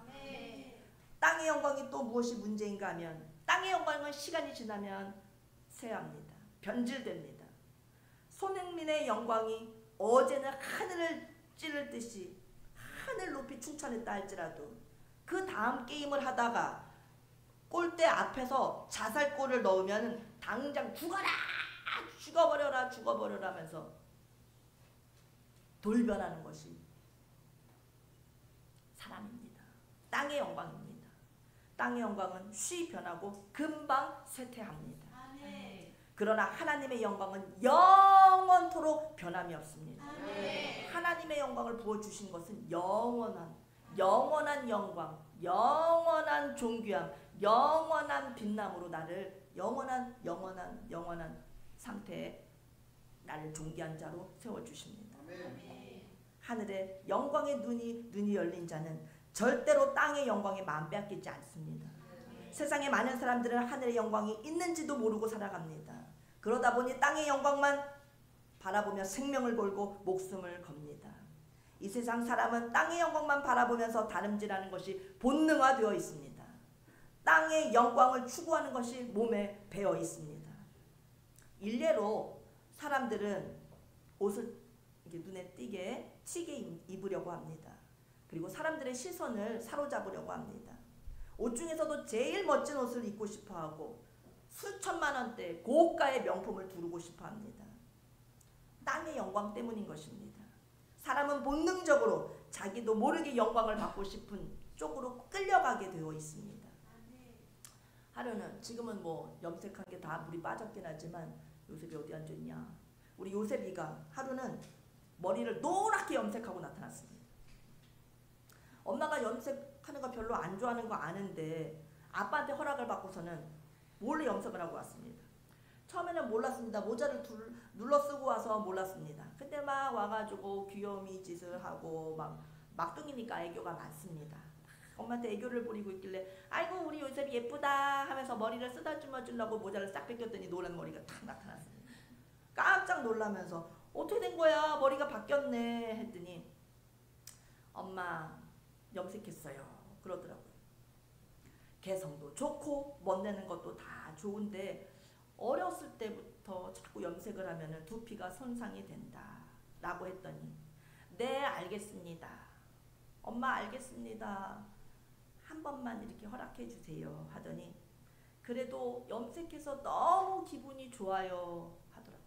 땅의 영광이 또 무엇이 문제인가 하면, 땅의 영광은 시간이 지나면 쇠합니다. 변질됩니다. 손흥민의 영광이 어제는 하늘을 찌를 듯이 하늘 높이 충천했다 할지라도 그 다음 게임을 하다가 골대 앞에서 자살골을 넣으면 당장 죽어버려라 하면서 돌변하는 것이 사람입니다. 땅의 영광입니다. 땅의 영광은 쉬 변하고 금방 쇠퇴합니다. 그러나 하나님의 영광은 영원토록 변함이 없습니다. 하나님의 영광을 부어주신 것은 영원한 영광, 영원한 존귀함, 영원한 빛남으로 나를 영원한 상태에 나를 존귀한 자로 세워주십니다. 하늘의 영광의 눈이 열린 자는 절대로 땅의 영광에 마음 빼앗기지 않습니다. 세상에 많은 사람들은 하늘의 영광이 있는지도 모르고 살아갑니다. 그러다 보니 땅의 영광만 바라보며 생명을 걸고 목숨을 겁니다. 이 세상 사람은 땅의 영광만 바라보면서 다름질하는 것이 본능화되어 있습니다. 땅의 영광을 추구하는 것이 몸에 배어 있습니다. 일례로 사람들은 옷을 이렇게 눈에 띄게 입으려고 합니다. 그리고 사람들의 시선을 사로잡으려고 합니다. 옷 중에서도 제일 멋진 옷을 입고 싶어하고 수천만 원대 고가의 명품을 두르고 싶어합니다. 땅의 영광 때문인 것입니다. 사람은 본능적으로 자기도 모르게 영광을 받고 싶은 쪽으로 끌려가게 되어 있습니다. 하루는 지금은 뭐 염색한 게 다 물이 빠졌긴 하지만 요셉이 어디 앉아있냐. 우리 요셉이가 하루는 머리를 노랗게 염색하고 나타났습니다. 엄마가 염색하는 거 별로 안 좋아하는 거 아는데 아빠한테 허락을 받고서는 몰래 염색을 하고 왔습니다. 처음에는 몰랐습니다. 모자를 눌러 쓰고 와서 몰랐습니다. 근데 막 와가지고 귀요미 짓을 하고 막 막둥이니까 애교가 많습니다. 엄마한테 애교를 부리고 있길래 아이고 우리 요셉이 예쁘다 하면서 머리를 쓰다듬어 주려고 모자를 싹 벗겼더니 노란 머리가 탁 나타났습니다. 깜짝 놀라면서 어떻게 된 거야? 머리가 바뀌었네 했더니 엄마 염색했어요 그러더라고요. 개성도 좋고 멋내는 것도 다 좋은데 어렸을 때부터 자꾸 염색을 하면 두피가 손상이 된다 라고 했더니 네 알겠습니다. 엄마 알겠습니다. 한 번만 이렇게 허락해 주세요 하더니 그래도 염색해서 너무 기분이 좋아요 하더라고요.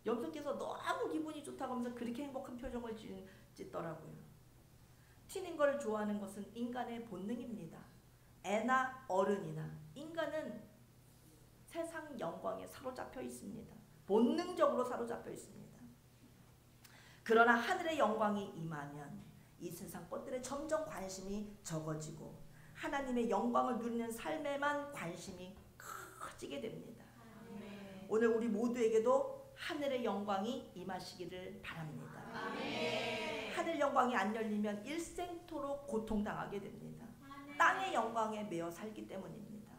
염색해서 너무 기분이 좋다고 하면서 그렇게 행복한 표정을 짓더라고요. 튀는 걸 좋아하는 것은 인간의 본능입니다. 애나 어른이나 인간은 세상 영광에 사로잡혀 있습니다. 본능적으로 사로잡혀 있습니다. 그러나 하늘의 영광이 임하면 이 세상 것들에 점점 관심이 적어지고 하나님의 영광을 누리는 삶에만 관심이 커지게 됩니다. 오늘 우리 모두에게도 하늘의 영광이 임하시기를 바랍니다. 하늘 영광이 안 열리면 일생토록 고통당하게 됩니다. 땅의 영광에 매여 살기 때문입니다.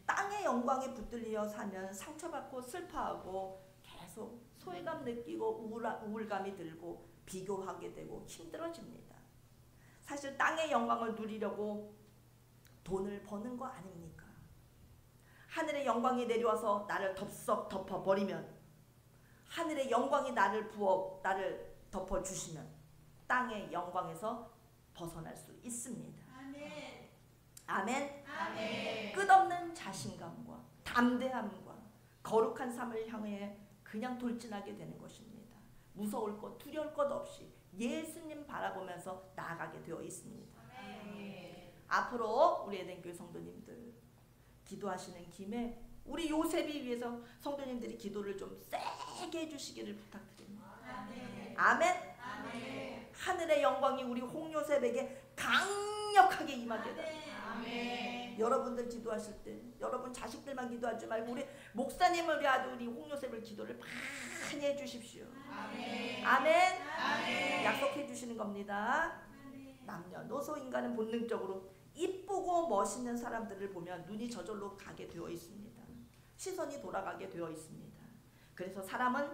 땅의 영광에 붙들려 사면 상처받고 슬퍼하고 계속 소외감 느끼고 우울감이 들고 비교하게 되고 힘들어집니다. 사실 땅의 영광을 누리려고 돈을 버는 거 아닙니까? 하늘의 영광이 내려와서 나를 덥석 덮어버리면 하늘의 영광이 나를 덮어주시면 땅의 영광에서 벗어날 수 있습니다. 아멘. 아멘. 끝없는 자신감과 담대함과 거룩한 삶을 향해 그냥 돌진하게 되는 것입니다. 무서울 것 두려울 것 없이 예수님 바라보면서 나아가게 되어 있습니다. 앞으로 우리 에덴교회 성도님들 기도하시는 김에 우리 요셉이 위해서 성도님들이 기도를 좀 세게 해주시기를 부탁드립니다. 아멘. 아멘. 하늘의 영광이 우리 홍요셉에게 강력하게 임하게 됩니다. 여러분들 기도하실 때 여러분 자식들만 기도하지 말고 우리 목사님을 위하여 우리 홍요셉을 기도를 많이 해주십시오. 아멘. 아멘. 아멘. 약속해 주시는 겁니다. 남녀노소 인간은 본능적으로 이쁘고 멋있는 사람들을 보면 눈이 저절로 가게 되어 있습니다. 시선이 돌아가게 되어 있습니다. 그래서 사람은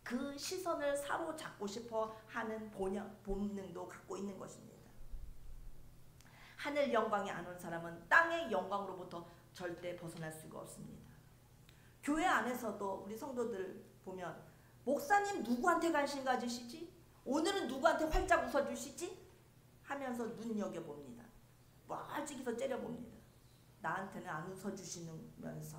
그 시선을 사로잡고 싶어 하는 본능도 갖고 있는 것입니다. 하늘 영광이 안 온 사람은 땅의 영광으로부터 절대 벗어날 수가 없습니다. 교회 안에서도 우리 성도들 보면 목사님 누구한테 관심 가지시지? 오늘은 누구한테 활짝 웃어주시지? 하면서 눈여겨봅니다. 멀찍이서 째려봅니다. 나한테는 안 웃어주시면서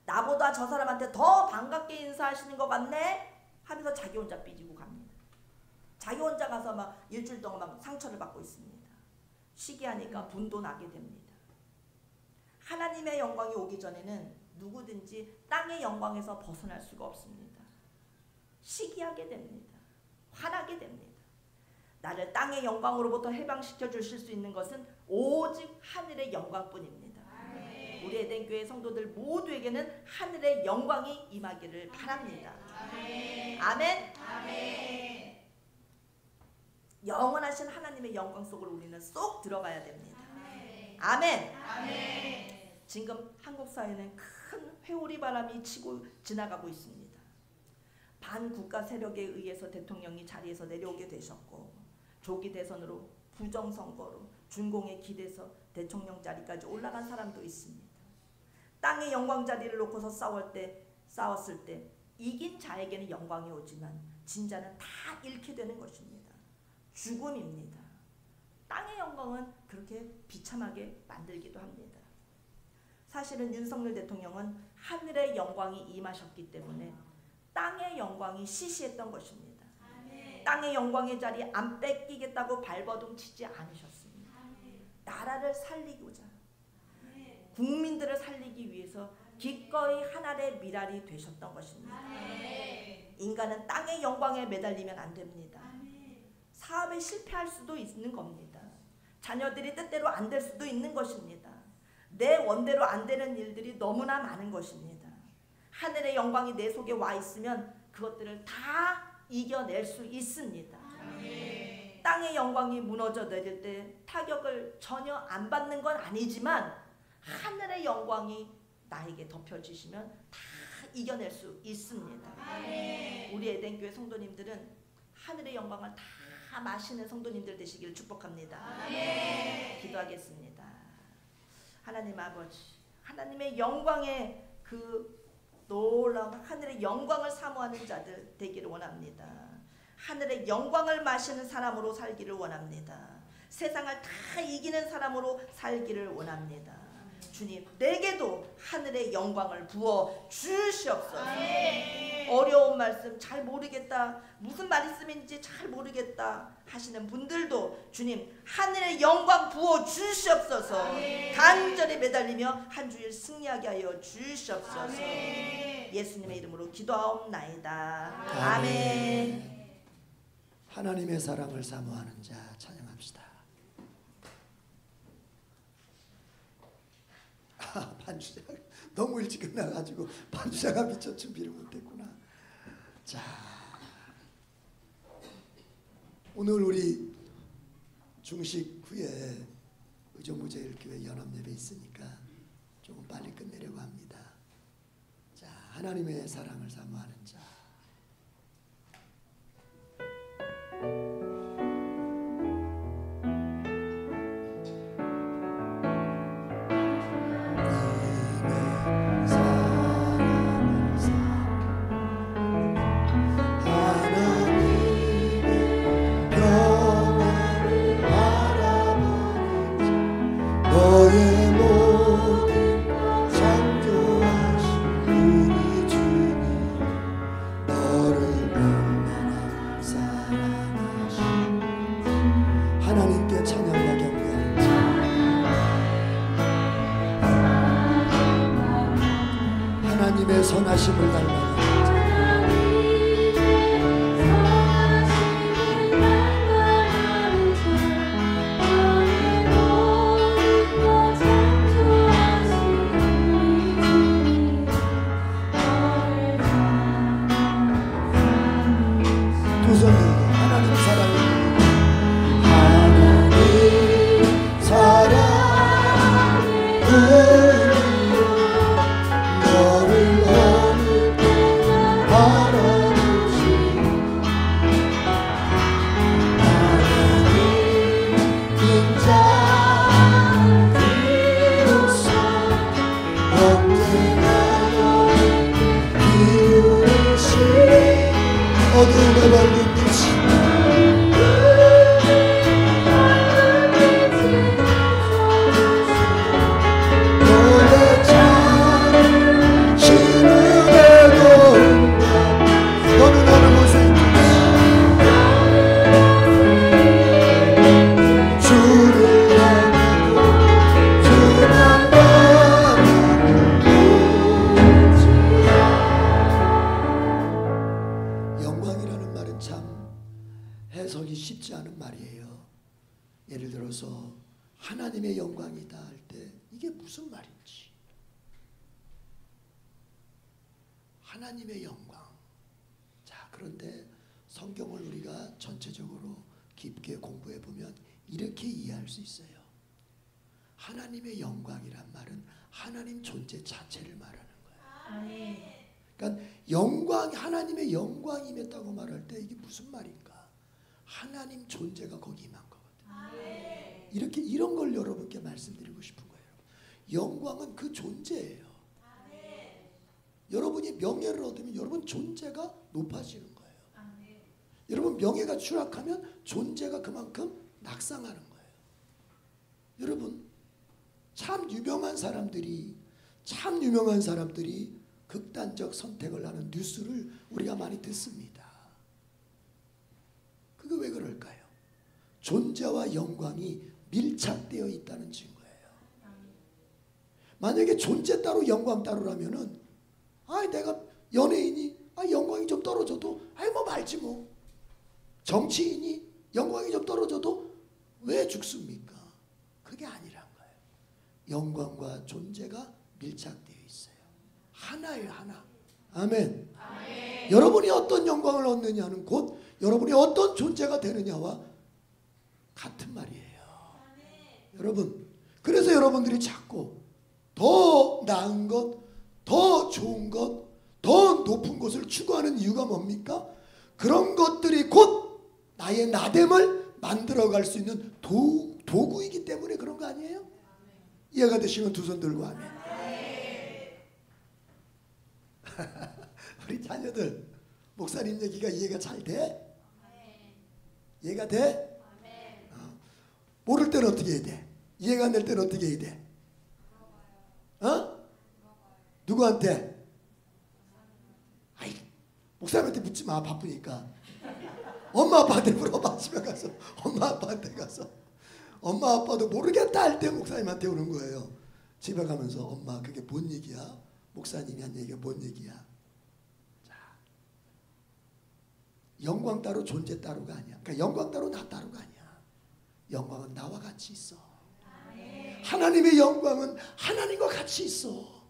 나보다 저 사람한테 더 반갑게 인사하시는 것 같네? 하면서 자기 혼자 삐지고 갑니다. 자기 혼자 가서 막 일주일 동안 막 상처를 받고 있습니다. 시기하니까 분도 나게 됩니다. 하나님의 영광이 오기 전에는 누구든지 땅의 영광에서 벗어날 수가 없습니다. 시기하게 됩니다. 화나게 됩니다. 나를 땅의 영광으로부터 해방시켜 주실 수 있는 것은 오직 하늘의 영광뿐입니다. 우리 에덴교회 성도들 모두에게는 하늘의 영광이 임하기를 바랍니다. 아멘. 영원하신 하나님의 영광 속으로 우리는 쏙 들어가야 됩니다. 아멘. 지금 한국 사회는 큰 회오리 바람이 치고 지나가고 있습니다. 반국가 세력에 의해서 대통령이 자리에서 내려오게 되셨고, 조기 대선으로 부정선거로 준공에 기대서 대통령 자리까지 올라간 사람도 있습니다. 땅의 영광 자리를 놓고서 싸웠을 때 이긴 자에게는 영광이 오지만 진 자는 다 잃게 되는 것입니다. 죽음입니다. 땅의 영광은 그렇게 비참하게 만들기도 합니다. 사실은 윤석열 대통령은 하늘의 영광이 임하셨기 때문에 땅의 영광이 시시했던 것입니다. 땅의 영광의 자리 안 뺏기겠다고 발버둥 치지 않으셨습니다. 나라를 살리고자, 국민들을 살리기 위해서 기꺼이 하늘의 미랄이 되셨던 것입니다. 인간은 땅의 영광에 매달리면 안 됩니다. 사업에 실패할 수도 있는 겁니다. 자녀들이 뜻대로 안 될 수도 있는 것입니다. 내 원대로 안 되는 일들이 너무나 많은 것입니다. 하늘의 영광이 내 속에 와 있으면 그것들을 다 이겨낼 수 있습니다. 땅의 영광이 무너져 내릴 때 타격을 전혀 안 받는 건 아니지만 하늘의 영광이 나에게 덮여지시면 다 이겨낼 수 있습니다. 우리 에덴교회 성도님들은 하늘의 영광을 다 마시는 성도님들 되시기를 축복합니다. 기도하겠습니다. 하나님 아버지, 하나님의 영광의 그 놀라운 하늘의 영광을 사모하는 자들 되기를 원합니다. 하늘의 영광을 마시는 사람으로 살기를 원합니다. 세상을 다 이기는 사람으로 살기를 원합니다. 주님, 내게도 하늘의 영광을 부어 주시옵소서. 어려운 말씀 잘 모르겠다, 무슨 말씀인지 잘 모르겠다 하시는 분들도 주님, 하늘의 영광 부어 주시옵소서. 간절히 매달리며 한 주일 승리하게 하여 주시옵소서. 예수님의 이름으로 기도하옵나이다. 아멘. 하나님의 사랑을 사모하는 자 찬양합시다. 반주자 너무 일찍 끝나가지고 반주자가 미처 준비를 못했구나. 자, 오늘 우리 중식 후에 의정부제일교회 연합예배 있으니까 조금 빨리 끝내려고 합니다. 자, 하나님의 사랑을 사모하는 자. 하나님께 찬양과 경배하는 자. 하나님의 선하심을 닮아가는 자. 두 손 들고 하나님 사랑을 어두움에 밝은 빛이 너의 찬 신음에도 너는 어느 곳에 있는지 주를 향하고 주만 바라보지. 영광이라는 말은 참 해석이 쉽지 않은 말이에요. 예를 들어서 하나님의 영광이다 할 때 이게 무슨 말인지, 하나님의 영광. 자, 그런데 성경을 우리가 전체적으로 깊게 공부해 보면 이렇게 이해할 수 있어요. 하나님의 영광이란 말은 하나님 존재 자체를 말하는 거예요. 그러니까 영광, 하나님의 영광이 임했다고 말할 때 이게 무슨 말인가? 하나님 존재가 거기 임한 거거든요. 이렇게 이런 걸 여러분께 말씀드리고 싶은 거예요. 영광은 그 존재예요. 여러분이 명예를 얻으면 여러분 존재가 높아지는 거예요. 여러분 명예가 추락하면 존재가 그만큼 낙상하는 거예요. 여러분 참 유명한 사람들이 극단적 선택을 하는 뉴스를 우리가 많이 듣습니다. 그게 왜 그럴까요? 존재와 영광이 밀착되어 있다는 증거예요. 만약에 존재 따로 영광 따로라면은 내가 연예인이 영광이 좀 떨어져도 뭐 말지 뭐. 정치인이 영광이 좀 떨어져도 왜 죽습니까? 그게 아니란 거예요. 영광과 존재가 밀착되어 있어요. 하나예요, 하나. 아멘. 여러분이 어떤 영광을 얻느냐는 곧 여러분이 어떤 존재가 되느냐와 같은 말이에요. 여러분, 그래서 여러분들이 자꾸 더 나은 것, 더 좋은 것, 더 높은 것을 추구하는 이유가 뭡니까? 그런 것들이 곧 나의 나됨을 만들어갈 수 있는 도구이기 때문에 그런 거 아니에요? 이해가 되시면 두 손 들고 아멘. 우리 자녀들 목사님 얘기가 이해가 잘 돼? 이해가 돼? 모를 때는 어떻게 해야 돼? 이해가 안 될 때는 어떻게 해야 돼? 누구한테? 목사님한테 묻지 마, 바쁘니까. 엄마 아빠한테 물어봐. 집에 가서 엄마 아빠한테 가서 엄마 아빠도 모르겠다 할 때 목사님한테 오는 거예요. 집에 가면서 엄마 그게 뭔 얘기야? 목사님이 한 얘기가 뭔 얘기야? 자, 영광 따로 존재 따로가 아니야. 그러니까 영광 따로 나 따로가 아니야. 영광은 나와 같이 있어. 하나님의 영광은 하나님과 같이 있어.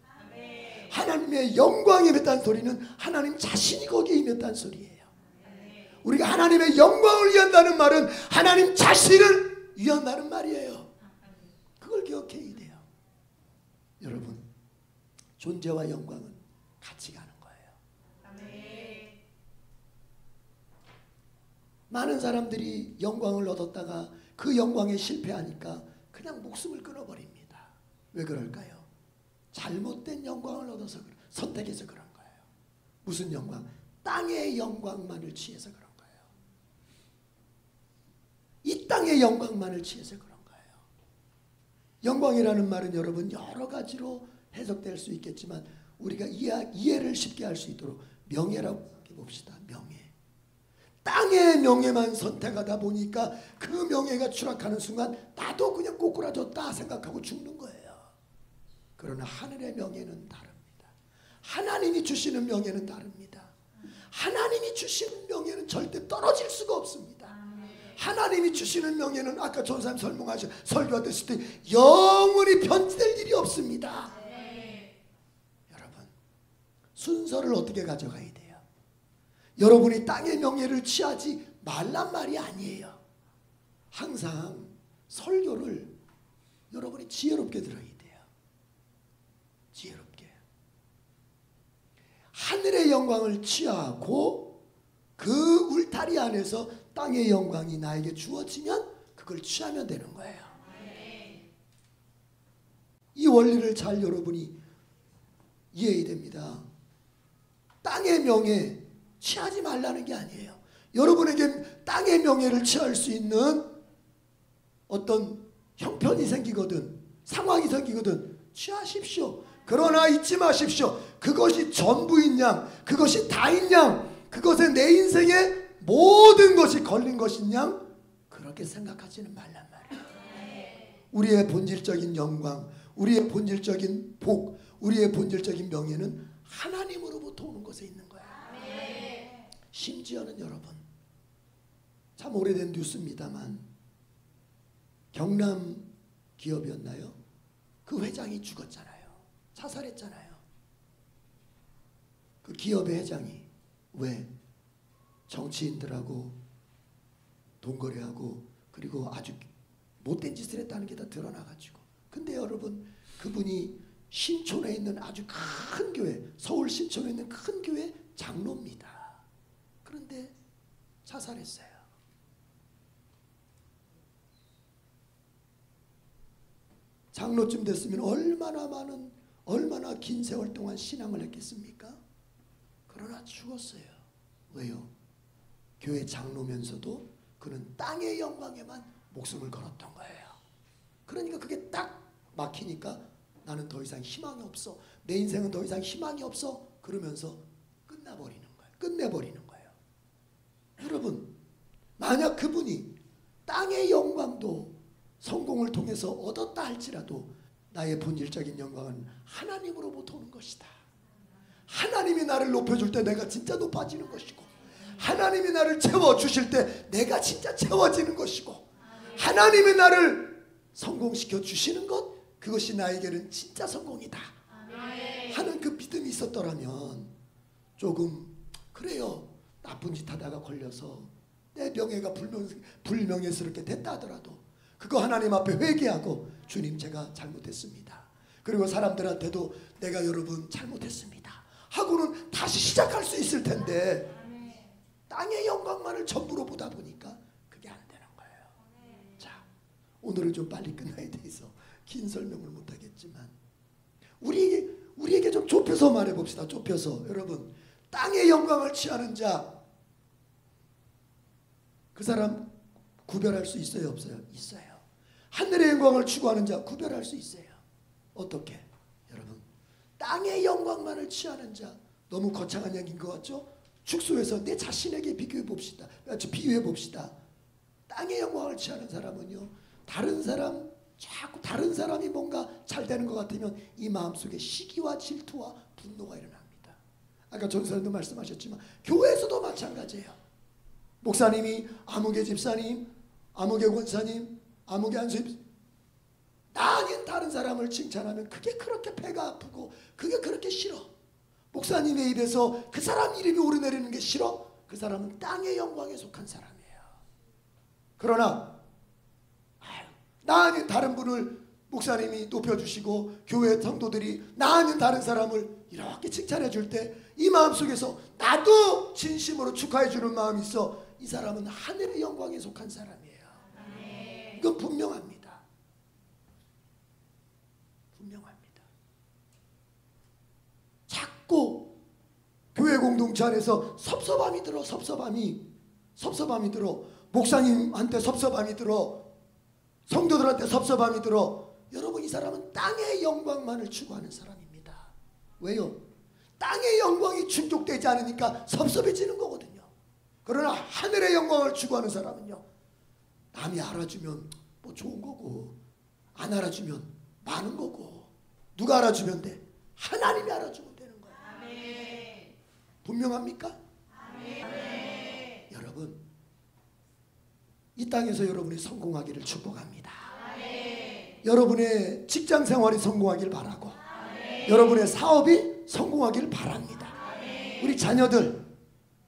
하나님의 영광이 임했다는 소리는 하나님 자신이 거기에 임했다는 소리예요. 우리가 하나님의 영광을 위한다는 말은 하나님 자신을 위한다는 말이에요. 그걸 기억해야 돼요. 여러분, 존재와 영광은 같이 가는 거예요. 많은 사람들이 영광을 얻었다가 그 영광에 실패하니까 그냥 목숨을 끊어버립니다. 왜 그럴까요? 잘못된 영광을 얻어서 선택해서 그런 거예요. 무슨 영광? 땅의 영광만을 취해서 그런 거예요. 이 땅의 영광만을 취해서 그런 거예요. 영광이라는 말은 여러분 여러 가지로 해석될 수 있겠지만 우리가 이해를 쉽게 할 수 있도록 명예라고 봅시다. 명예. 땅의 명예만 선택하다 보니까 그 명예가 추락하는 순간 나도 그냥 꼬꾸라졌다 생각하고 죽는 거예요. 그러나 하늘의 명예는 다릅니다. 하나님이 주시는 명예는 다릅니다. 하나님이 주시는 명예는 절대 떨어질 수가 없습니다. 하나님이 주시는 명예는 아까 전사님 설교하셨을 때 영원히 변질될 일이 없습니다. 여러분, 순서를 어떻게 가져가야 돼요? 여러분이 땅의 명예를 취하지 말란 말이 아니에요. 항상 설교를 여러분이 지혜롭게 들어야 돼요. 지혜롭게. 하늘의 영광을 취하고 그 울타리 안에서 땅의 영광이 나에게 주어지면 그걸 취하면 되는 거예요. 이 원리를 잘 여러분이 이해해야 됩니다. 땅의 명예 취하지 말라는 게 아니에요. 여러분에게 땅의 명예를 취할 수 있는 어떤 형편이 생기거든, 상황이 생기거든 취하십시오. 그러나 잊지 마십시오. 그것이 전부인 양, 그것이 다인 양, 그것에 내 인생의 모든 것이 걸린 것인 양 그렇게 생각하지는 말란 말이에요. 우리의 본질적인 영광, 우리의 본질적인 복, 우리의 본질적인 명예는 하나님으로부터 오는 것에 있는 거예요. 심지어는 여러분, 참 오래된 뉴스입니다만 경남 기업이었나요? 그 회장이 죽었잖아요. 자살했잖아요. 그 기업의 회장이 왜 정치인들하고 돈거래하고 그리고 아주 못된 짓을 했다는 게 다 드러나가지고. 근데 여러분, 그분이 신촌에 있는 아주 큰 교회, 서울 신촌에 있는 큰 교회 장로입니다. 그런데 자살했어요. 장로쯤 됐으면 얼마나 긴 세월 동안 신앙을 했겠습니까? 그러나 죽었어요. 왜요? 교회 장로면서도 그는 땅의 영광에만 목숨을 걸었던 거예요. 그러니까 그게 딱 막히니까 나는 더 이상 희망이 없어. 내 인생은 더 이상 희망이 없어. 그러면서 끝내버리는 거예요. 여러분, 만약 그분이 땅의 영광도 성공을 통해서 얻었다 할지라도 나의 본질적인 영광은 하나님으로부터 오는 것이다. 하나님이 나를 높여줄 때 내가 진짜 높아지는 것이고, 하나님이 나를 채워주실 때 내가 진짜 채워지는 것이고, 하나님이 나를 성공시켜 주시는 것, 그것이 나에게는 진짜 성공이다 하는 그 믿음이 있었더라면 조금 그래요. 나쁜 짓 하다가 걸려서 내 명예가 불명예스럽게 됐다 하더라도 그거 하나님 앞에 회개하고, 주님 제가 잘못했습니다. 그리고 사람들한테도 내가 여러분 잘못했습니다 하고는 다시 시작할 수 있을 텐데, 땅의 영광만을 전부로 보다 보니까 그게 안 되는 거예요. 자, 오늘은 좀 빨리 끝나야 돼서 긴 설명을 못하겠지만 우리에게 좀 좁혀서 말해봅시다. 좁혀서. 여러분, 땅의 영광을 취하는 자, 그 사람 구별할 수 있어요, 없어요? 있어요. 하늘의 영광을 추구하는 자 구별할 수 있어요. 어떻게? 여러분, 땅의 영광만을 취하는 자, 너무 거창한 얘기인 것 같죠? 축소해서 내 자신에게 비교해 봅시다. 비유해 봅시다. 땅의 영광을 취하는 사람은요, 자꾸 다른 사람이 뭔가 잘 되는 것 같으면 이 마음속에 시기와 질투와 분노가 일어납니다. 아까 전사님도 말씀하셨지만 교회에서도 마찬가지예요. 목사님이 아무개 집사님, 아무개 권사님, 아무개 안수입, 나 아닌 다른 사람을 칭찬하면 그게 그렇게 배가 아프고 그게 그렇게 싫어. 목사님의 입에서 그 사람 이름이 오르내리는 게 싫어. 그 사람은 땅의 영광에 속한 사람이에요. 그러나 나 아닌 다른 분을 목사님이 높여주시고 교회 성도들이 나 아닌 다른 사람을 이렇게 칭찬해 줄 때 이 마음속에서 나도 진심으로 축하해 주는 마음이 있어. 이 사람은 하늘의 영광에 속한 사람이에요. 이건 분명합니다. 분명합니다. 자꾸 교회 공동체 안에서 섭섭함이 들어. 목사님한테 섭섭함이 들어. 성도들한테 섭섭함이 들어. 여러분, 이 사람은 땅의 영광만을 추구하는 사람입니다. 왜요? 땅의 영광이 충족되지 않으니까 섭섭해지는 거거든요. 그러나 하늘의 영광을 추구하는 사람은요, 남이 알아주면 뭐 좋은 거고, 안 알아주면 많은 거고, 누가 알아주면 돼? 하나님이 알아주면 되는 거예요. 아멘. 분명합니까? 아멘. 여러분, 이 땅에서 여러분이 성공하기를 축복합니다. 아멘. 여러분의 직장 생활이 성공하길 바라고, 아멘. 여러분의 사업이 성공하길 바랍니다. 아멘. 우리 자녀들,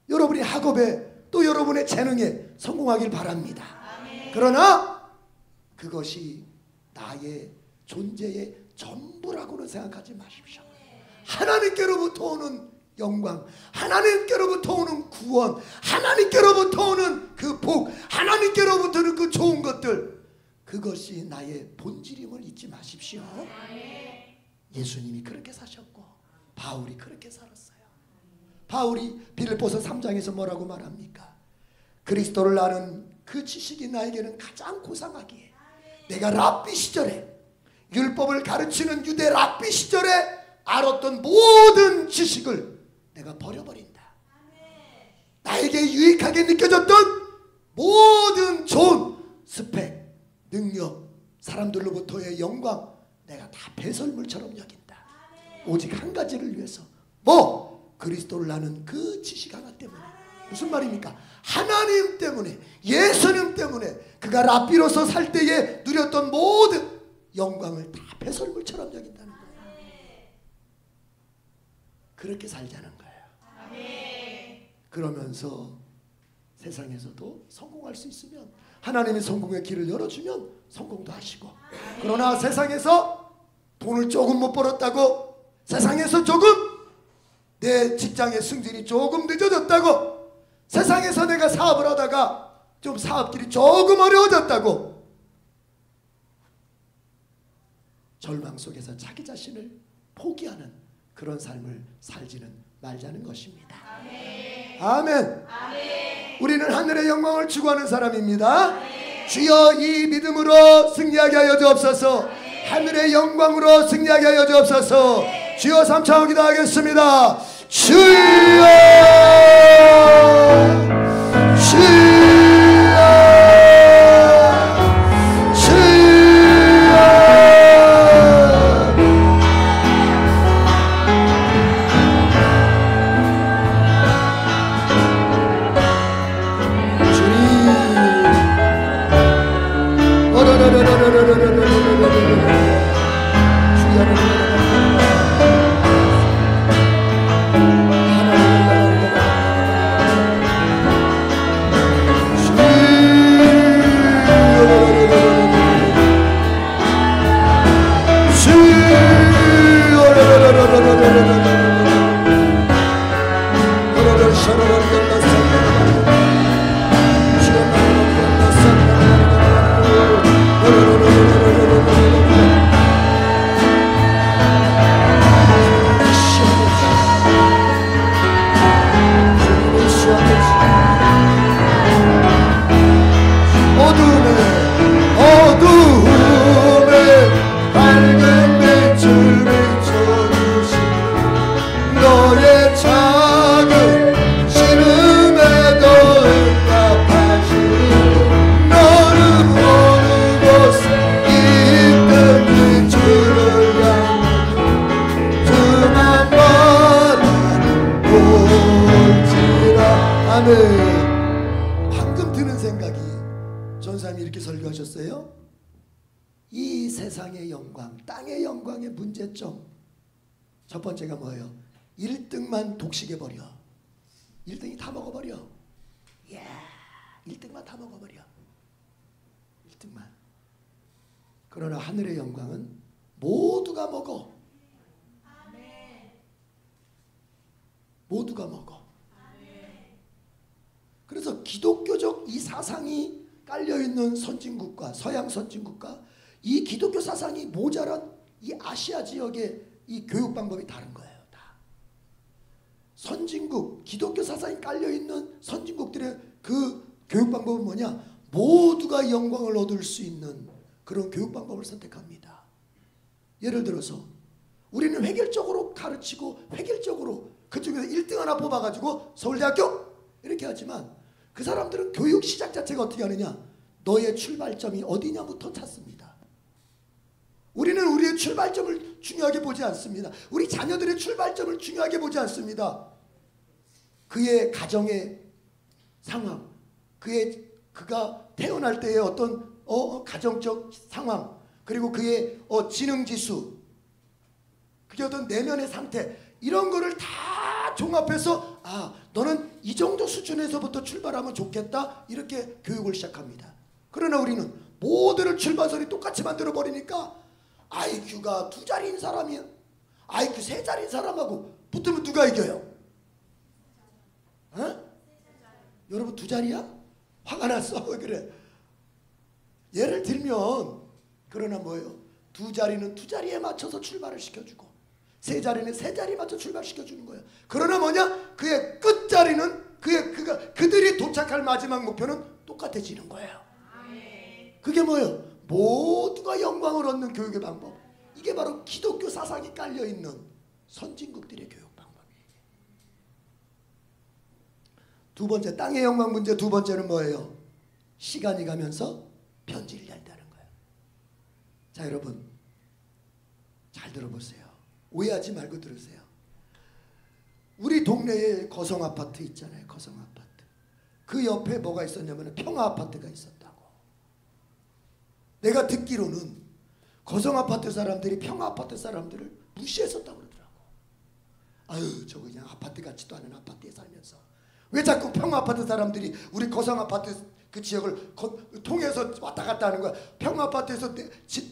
여러분의 학업에 또 여러분의 재능에 성공하길 바랍니다. 아멘. 그러나 그것이 나의 존재의 전부라고는 생각하지 마십시오. 하나님께로부터 오는 영광, 하나님께로부터 오는 구원, 하나님께로부터 오는 그 복, 하나님께로부터는 그 좋은 것들, 그것이 나의 본질임을 잊지 마십시오. 예수님이 그렇게 사셨고 바울이 그렇게 살았어요. 바울이 빌립보서 3장에서 뭐라고 말합니까? 그리스도를 아는 그 지식이 나에게는 가장 고상하기에 내가 랍비 시절에, 율법을 가르치는 유대 랍비 시절에 알았던 모든 지식을 내가 버려버린다. 나에게 유익하게 느껴졌던 모든 좋은 스펙, 능력, 사람들로부터의 영광, 내가 다 배설물처럼 여긴다. 오직 한 가지를 위해서, 그리스도를 아는 그 지식 하나 때문에. 무슨 말입니까? 하나님 때문에, 예수님 때문에 그가 랍비로서 살 때에 누렸던 모든 영광을 다 배설물처럼 여긴다는 거예요. 그렇게 살자는 거예요. 그러면서 세상에서도 성공할 수 있으면 하나님이 성공의 길을 열어주면 성공도 하시고, 그러나 세상에서 돈을 조금 못 벌었다고, 세상에서 조금 내 직장의 승진이 조금 늦어졌다고, 세상에서 내가 사업을 하다가 좀 사업길이 조금 어려워졌다고 절망 속에서 자기 자신을 포기하는 그런 삶을 살지는 말자는 것입니다. 아멘. 우리는 하늘의 영광을 추구하는 사람입니다. 주여 이 믿음으로 승리하게 하여 주옵소서. 하늘의 영광으로 승리하게 하여 주옵소서. 주여 3차원 기도하겠습니다. 주여 방금 드는 생각이 전사님이 이렇게 설교하셨어요. 이 세상의 영광, 땅의 영광의 문제점 첫 번째가 뭐예요? 1등만 독식해버려. 1등이 다 먹어버려. 이야, 1등만 다 먹어버려. 1등만. 그러나 하늘의 영광은 모두가 먹어. 모두가 먹어. 그래서 기독교적 이 사상이 깔려있는 선진국과 서양 선진국과 이 기독교 사상이 모자란 이 아시아 지역의 이 교육 방법이 다른 거예요. 다. 선진국, 기독교 사상이 깔려있는 선진국들의 그 교육 방법은 뭐냐? 모두가 영광을 얻을 수 있는 그런 교육 방법을 선택합니다. 예를 들어서 우리는 획일적으로 가르치고 획일적으로 그중에서 1등 하나 뽑아가지고 서울대학교 이렇게 하지만 그 사람들은 교육 시작 자체가 어떻게 하느냐? 너의 출발점이 어디냐부터 찾습니다. 우리는 우리의 출발점을 중요하게 보지 않습니다. 우리 자녀들의 출발점을 중요하게 보지 않습니다. 그의 가정의 상황, 그가 태어날 때의 어떤 가정적 상황, 그리고 그의 지능지수, 그게 어떤 내면의 상태, 이런 거를 다 종합해서 너는 이 정도 수준에서부터 출발하면 좋겠다, 이렇게 교육을 시작합니다. 그러나 우리는 모두를 출발선이 똑같이 만들어버리니까 IQ가 2자리인 사람이 IQ 3자리인 사람하고 붙으면 누가 이겨요? 여러분 2자리야? 화가 났어. 그래. 예를 들면 그러나 뭐예요? 2자리는 2자리에 맞춰서 출발을 시켜주고 3자리는 3자리에 맞춰 출발시켜주는 거예요. 그러나 뭐냐? 그의 끝자리는 그들이 도착할 마지막 목표는 똑같아지는 거예요. 그게 뭐예요? 모두가 영광을 얻는 교육의 방법. 이게 바로 기독교 사상이 깔려있는 선진국들의 교육 방법이에요. 두 번째, 땅의 영광 문제 두 번째는 뭐예요? 시간이 가면서 편지를 열다는 거예요. 자, 여러분 잘 들어보세요. 오해하지 말고 들으세요. 우리 동네에 거성아파트 있잖아요. 거성아파트. 그 옆에 뭐가 있었냐면 평화아파트가 있었다고. 내가 듣기로는 거성아파트 사람들이 평화아파트 사람들을 무시했었다고 그러더라고. 아유, 저거 그냥 아파트 같지도 않은 아파트에 살면서 왜 자꾸 평화아파트 사람들이 우리 거성아파트 그 지역을 통해서 왔다 갔다 하는 거야? 평화아파트에서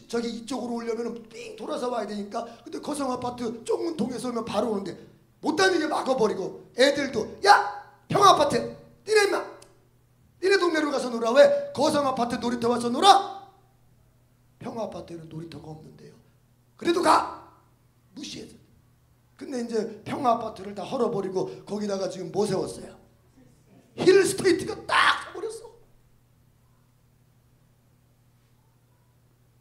저기 이쪽으로 오려면 삥 돌아서 와야 되니까. 근데 거성아파트 쪽문 통해서 오면 바로 오는데 못 다니게 막아버리고, 애들도 야 평화아파트 니네 임마 니네 동네로 가서 놀아. 왜 거성아파트 놀이터 와서 놀아? 평화아파트에는 놀이터가 없는데요. 그래도 가 무시해서. 근데 이제 평화아파트를 다 헐어버리고 거기다가 지금 뭐 세웠어요? 힐스테이트가 딱 버렸어.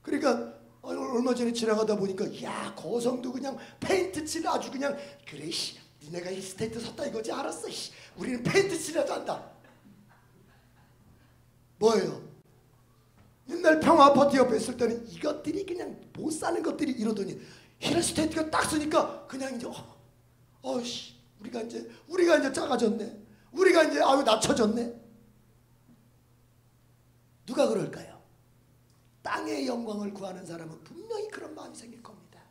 그러니까 얼마 전에 지나가다 보니까 야 거성도 그냥 페인트 칠 아주 그냥 그래 씨 니네가 힐스테이트 섰다 이거지. 알았어 씨 우리는 페인트 칠이라도 한다. 뭐예요? 옛날 평화아파트 옆에 있을 때는 이것들이 그냥 못 사는 것들이 이러더니 힐스테이트가 딱 쓰니까 그냥 이제 어씨 우리가 이제 작아졌네. 우리가 이제 아유 낮춰졌네. 누가 그럴까요? 땅의 영광을 구하는 사람은 분명히 그런 마음이 생길 겁니다.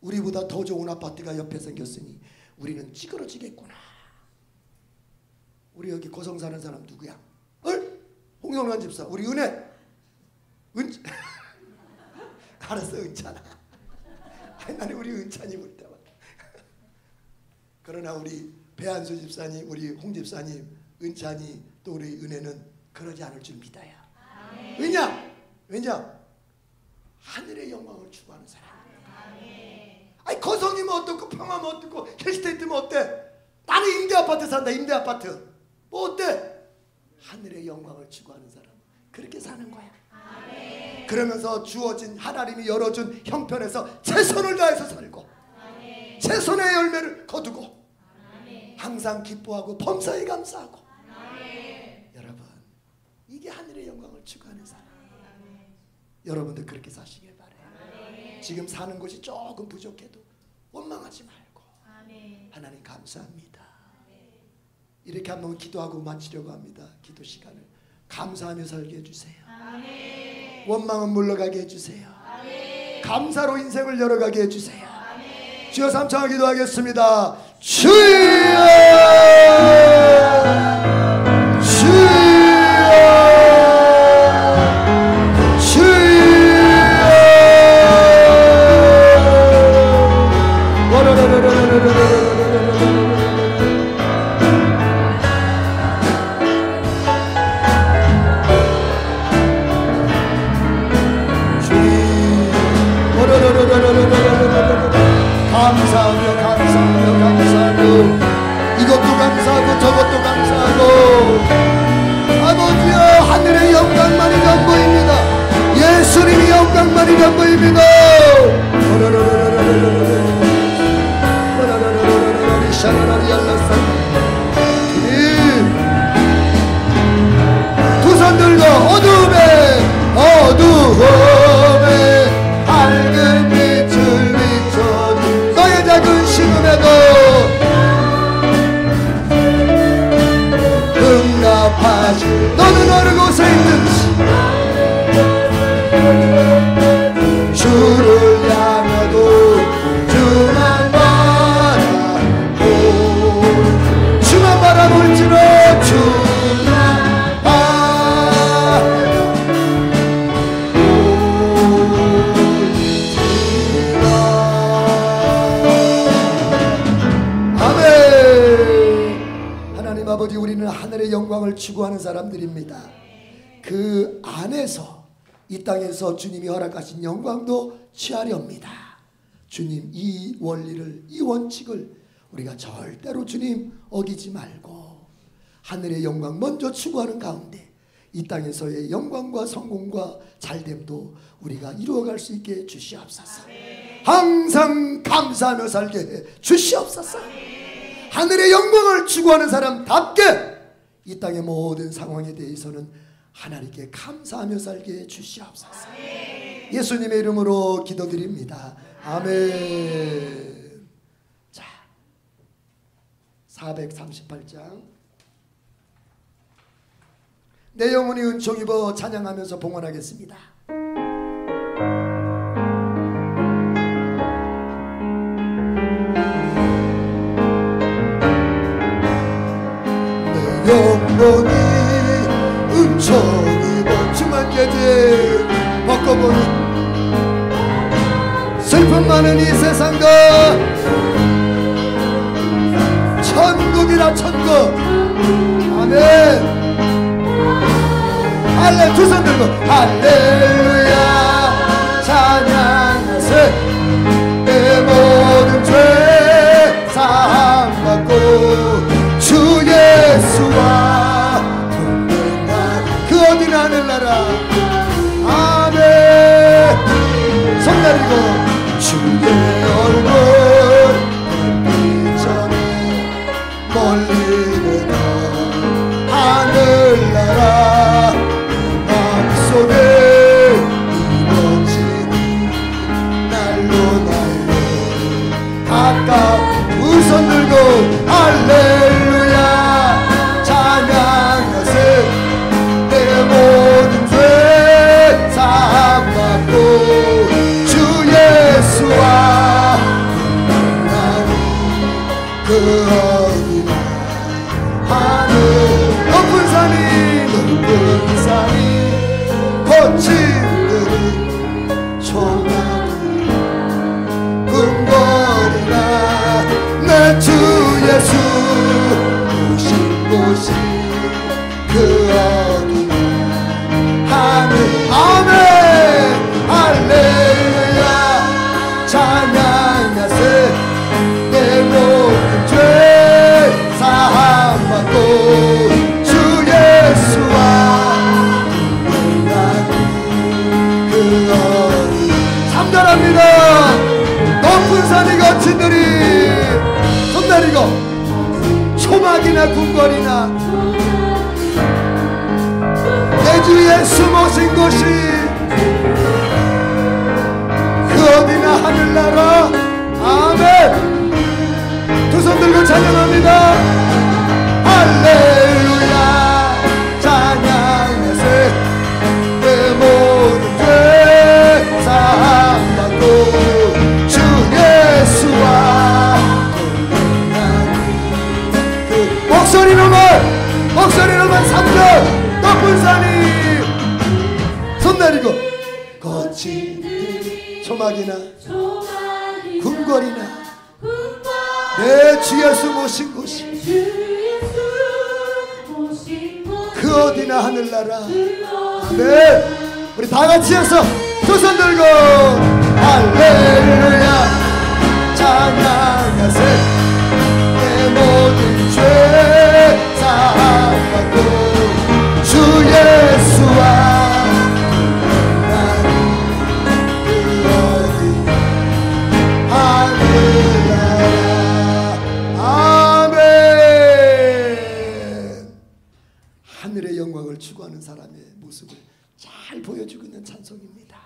우리보다 더 좋은 아파트가 옆에 생겼으니 우리는 찌그러지겠구나. 우리 여기 고성 사는 사람 누구야? 홍성란 집사. 우리 은혜. 알았어 은찬아. 나는 우리 은찬이 볼 때만. 그러나 우리 배한수 집사님, 우리 홍 집사님, 은찬이 또 우리 은혜는 그러지 않을 줄 믿어요. 왜냐? 하늘의 영광을 추구하는 사람. 아니 거성이면 어떻고 평화면 어떻고 힐스테이트면 어때? 나는 임대아파트 산다. 임대아파트 뭐 어때? 하늘의 영광을 추구하는 사람 그렇게 사는 거야. 그러면서 주어진 하나님이 열어준 형편에서 최선을 다해서 살고 최선의 열매를 거두고 항상 기뻐하고 범사에 감사하고. 여러분 이게 하늘의 영광을 추구하는 사람. 여러분들 그렇게 사시길 바라요. 지금 사는 것이 조금 부족해도 원망하지 말고 하나님 감사합니다. 이렇게 한번 기도하고 마치려고 합니다. 기도 시간을 감사하며 살게 해주세요. 원망은 물러가게 해주세요. 감사로 인생을 열어가게 해주세요. 주여 삼창을 기도하겠습니다. 주여 감사하며 이것도 감사하고 저것도 감사하고 아버지여 하늘의 영광만이 전부입니다. 예수님이 영광만이 전부입니다. 두 손 들고 어두움에 밝은 빛을 비춰 너의 작은 신음에도 응답하시. 너는 어느 곳에 있든지 주를 향하고 주만 바라볼지로 아버지 우리는 하늘의 영광을 추구하는 사람들입니다. 그 안에서 이 땅에서 주님이 허락하신 영광도 취하렵니다. 주님 이 원리를 이 원칙을 우리가 절대로 주님 어기지 말고 하늘의 영광 먼저 추구하는 가운데 이 땅에서의 영광과 성공과 잘됨도 우리가 이루어갈 수 있게 주시옵소서. 항상 감사하며 살게 해 주시옵소서. 하늘의 영광을 추구하는 사람답게 이 땅의 모든 상황에 대해서는 하나님께 감사하며 살게 해 주시옵소서. 예수님의 이름으로 기도드립니다. 아멘. 자, 438장 내 영혼이 은총 입어 찬양하면서 봉헌하겠습니다. 영원히 은총이 보충한 계제 벗겨보니 슬픔 많은 이 세상과 천국이라 천국. 아멘. 할렐 두 손 들고 할렐루야 찬양하세. 내 모든 죄 사함받고 주 예수와 동행한 그 어디나 하늘나라. 아멘. 손 내리고 주의 얼굴 빛전에 멀리 내다 하늘나라. 마음속에 이루어지니 날로 날로 가까운 두 손 들고 할렐루야 찬양하세. 내 모든 죄 사함받고 주 예수와 동행하니 그 어디나 하늘 높은 산이 거친들이 총하니 궁궐이나 내 주 예수 오신 곳이 그 어디나 하늘. 아멘. 할렐루야 찬양하세. 내 모든 죄 사함받고 주 예수와 동행하니 그 어디. 참전합니다. 높은 산이 거친들이 손 내리고 초막이나 궁궐이나 내 주 예수 모신 곳이 그 어디나 하늘나라. 아멘. 두 손 들고 찬양합니다. 할렐루야 찬양하세. 내 모든 죄 사함받고 주 예수와 동행하니 그 목소리로만 3절 높은 산이 손 내리고 거친 초막이나 궁궐이나 내 주 예수 모신 곳이 그 어디나 하늘나라. 아멘. 우리 다같이 해서 두 손 들고 할렐루야 찬양하세. 내 모든 죄 사함받고 주 예수와 동행하니 그 어디 하늘나라. 아멘. 하늘의 영광을 추구하는 사람의 모습을 잘 보여주고 있는 찬송입니다.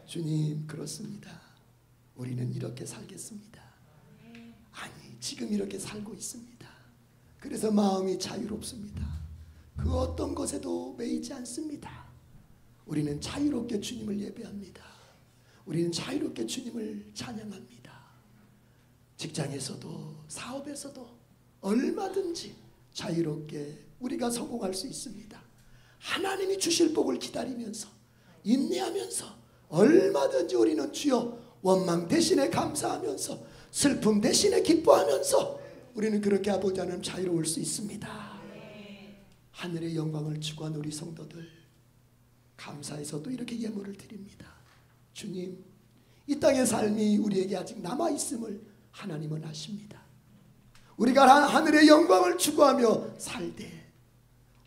주님 그렇습니다. 우리는 이렇게 살겠습니다. 아니 지금 이렇게 살고 있습니다. 그래서 마음이 자유롭습니다. 그 어떤 것에도 매이지 않습니다. 우리는 자유롭게 주님을 예배합니다. 우리는 자유롭게 주님을 찬양합니다. 직장에서도 사업에서도 얼마든지 자유롭게 우리가 성공할 수 있습니다. 하나님이 주실 복을 기다리면서 인내하면서 얼마든지 우리는 주여 원망 대신에 감사하면서 슬픔 대신에 기뻐하면서 우리는 그렇게 아버지 하나님 자유로울 수 있습니다. 하늘의 영광을 추구하는 우리 성도들 감사해서도 이렇게 예물을 드립니다. 주님 이 땅의 삶이 우리에게 아직 남아있음을 하나님은 아십니다. 우리가 하늘의 영광을 추구하며 살 때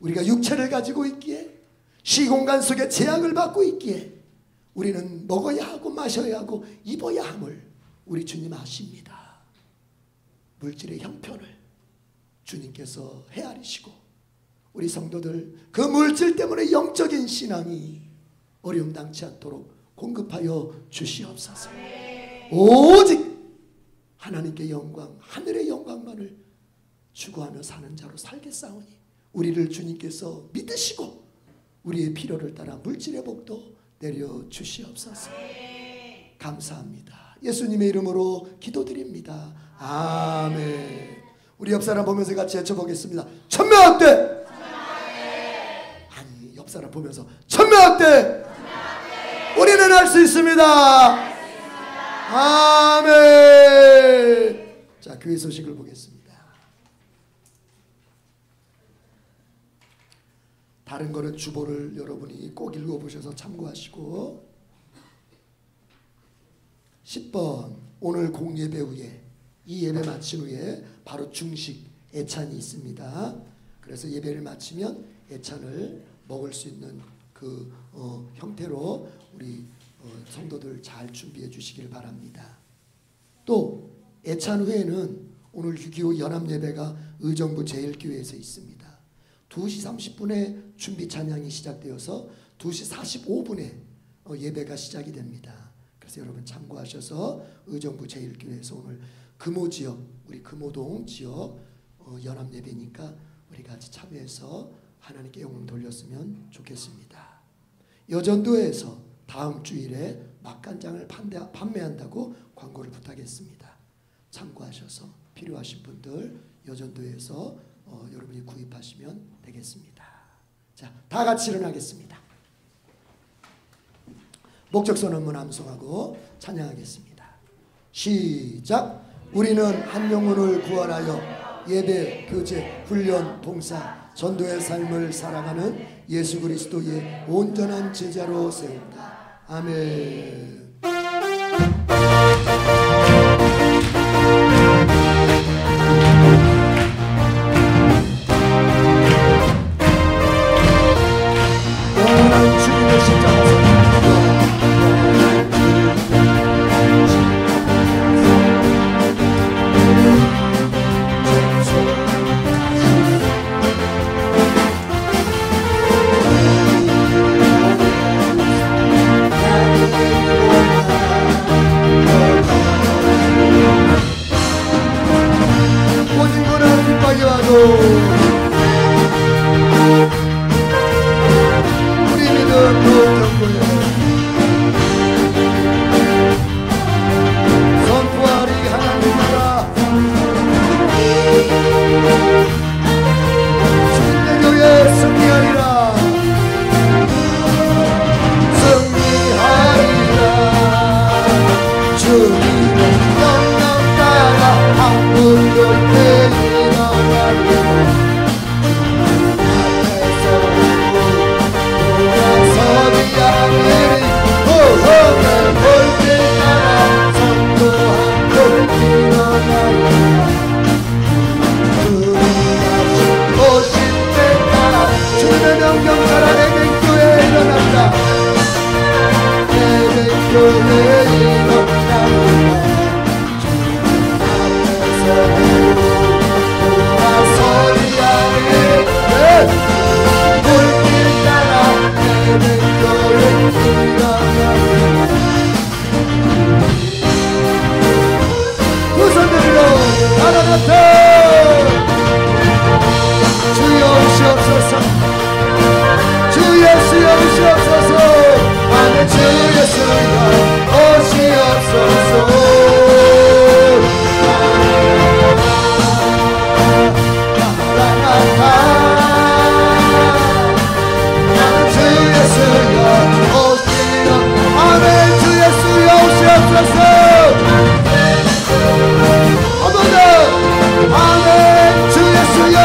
우리가 육체를 가지고 있기에 시공간 속에 제약을 받고 있기에 우리는 먹어야 하고 마셔야 하고 입어야 함을 우리 주님 아십니다. 물질의 형편을 주님께서 헤아리시고 우리 성도들 그 물질 때문에 영적인 신앙이 어려움 당치 않도록 공급하여 주시옵소서. 오직 하나님께 영광 하늘의 영광만을 추구하며 사는 자로 살겠사오니 우리를 주님께서 믿으시고 우리의 필요를 따라 물질의 복도 내려주시옵소서. 감사합니다. 예수님의 이름으로 기도드립니다. 아멘. 우리 옆 사람 보면서 같이 외쳐보겠습니다. 1000명 어때? 아니, 옆 사람 보면서 1000명 어때? 우리는 할 수 있습니다. 아멘. 자, 교회 소식을 보겠습니다. 다른 거는 주보를 여러분이 꼭 읽어보셔서 참고하시고 10번 오늘 공예배 후에 이 예배 마친 후에 바로 중식 애찬이 있습니다. 그래서 예배를 마치면 애찬을 먹을 수 있는 그 형태로 우리 성도들 잘 준비해 주시길 바랍니다. 또 애찬 후에는 오늘 6.25 연합예배가 의정부 제1교회에서 있습니다. 2시 30분에 준비 찬양이 시작되어서 2시 45분에 예배가 시작이 됩니다. 그래서 여러분 참고하셔서 의정부 제1교회에서 오늘 금호지역, 우리 금호동 지역 연합예배니까 우리 같이 참여해서 하나님께 영광 돌렸으면 좋겠습니다. 여전도에서 다음 주일에 막간장을 판매한다고 광고를 부탁했습니다. 참고하셔서 필요하신 분들 여전도에서 여러분이 구입하시면 되겠습니다. 자, 다 같이 일어나겠습니다. 목적선 언문 암송하고 찬양하겠습니다. 시작. 우리는 한 영혼을 구원하여 예배, 교제, 훈련, 봉사, 전도의 삶을 살아가는 예수 그리스도의 온전한 제자로 세운다. 아멘. 영원한 주님의 십자가에서 우리 믿음 그 정도에 선포하리 하나님 나라 주님의 교회 승리하리라 승리하리라 주님의 명령 따라 한국을 일어나리라 주여 오시옵소서 주 예수여 오시옵소서 아멘 주 예수여 오시옵소서 아멘 주 예수여 오시옵소서 아멘 주 예수여 오시옵소서 아멘 주 예수여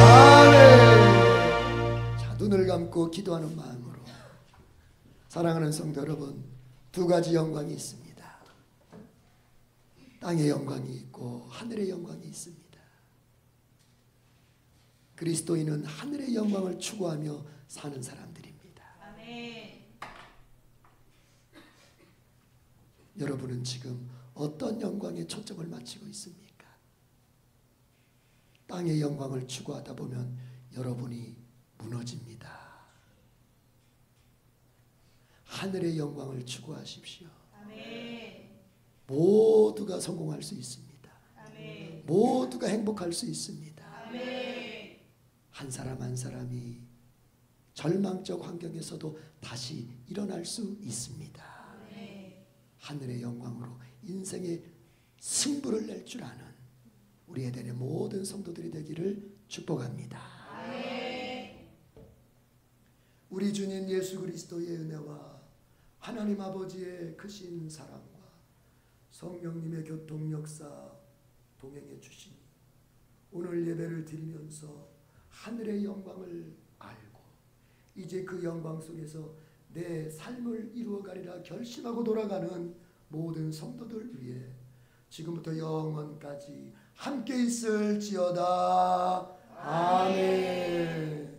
아멘. 자, 눈을 감고 기도하는 마음으로 사랑하는 성도 여러분, 두 가지 영광이 있습니다. 땅의 영광이 있고 하늘의 영광이 있습니다. 그리스도인은 하늘의 영광을 추구하며 사는 사람들입니다. 아멘. 여러분은 지금 어떤 영광에 초점을 맞추고 있습니까? 땅의 영광을 추구하다 보면 여러분이 무너집니다. 하늘의 영광을 추구하십시오. 아멘. 모두가 성공할 수 있습니다. 아멘. 모두가 행복할 수 있습니다. 아멘. 한 사람 한 사람이 절망적 환경에서도 다시 일어날 수 있습니다. 아멘. 하늘의 영광으로 인생의 승부를 낼 줄 아는 우리 에덴의 모든 성도들이 되기를 축복합니다. 우리 주님 예수 그리스도의 은혜와 하나님 아버지의 크신 사랑과 성령님의 교통 역사 동행해 주시니 오늘 예배를 드리면서 하늘의 영광을 알고 이제 그 영광 속에서 내 삶을 이루어가리라 결심하고 돌아가는 모든 성도들 위해 지금부터 영원까지 함께 있을지어다. 아멘.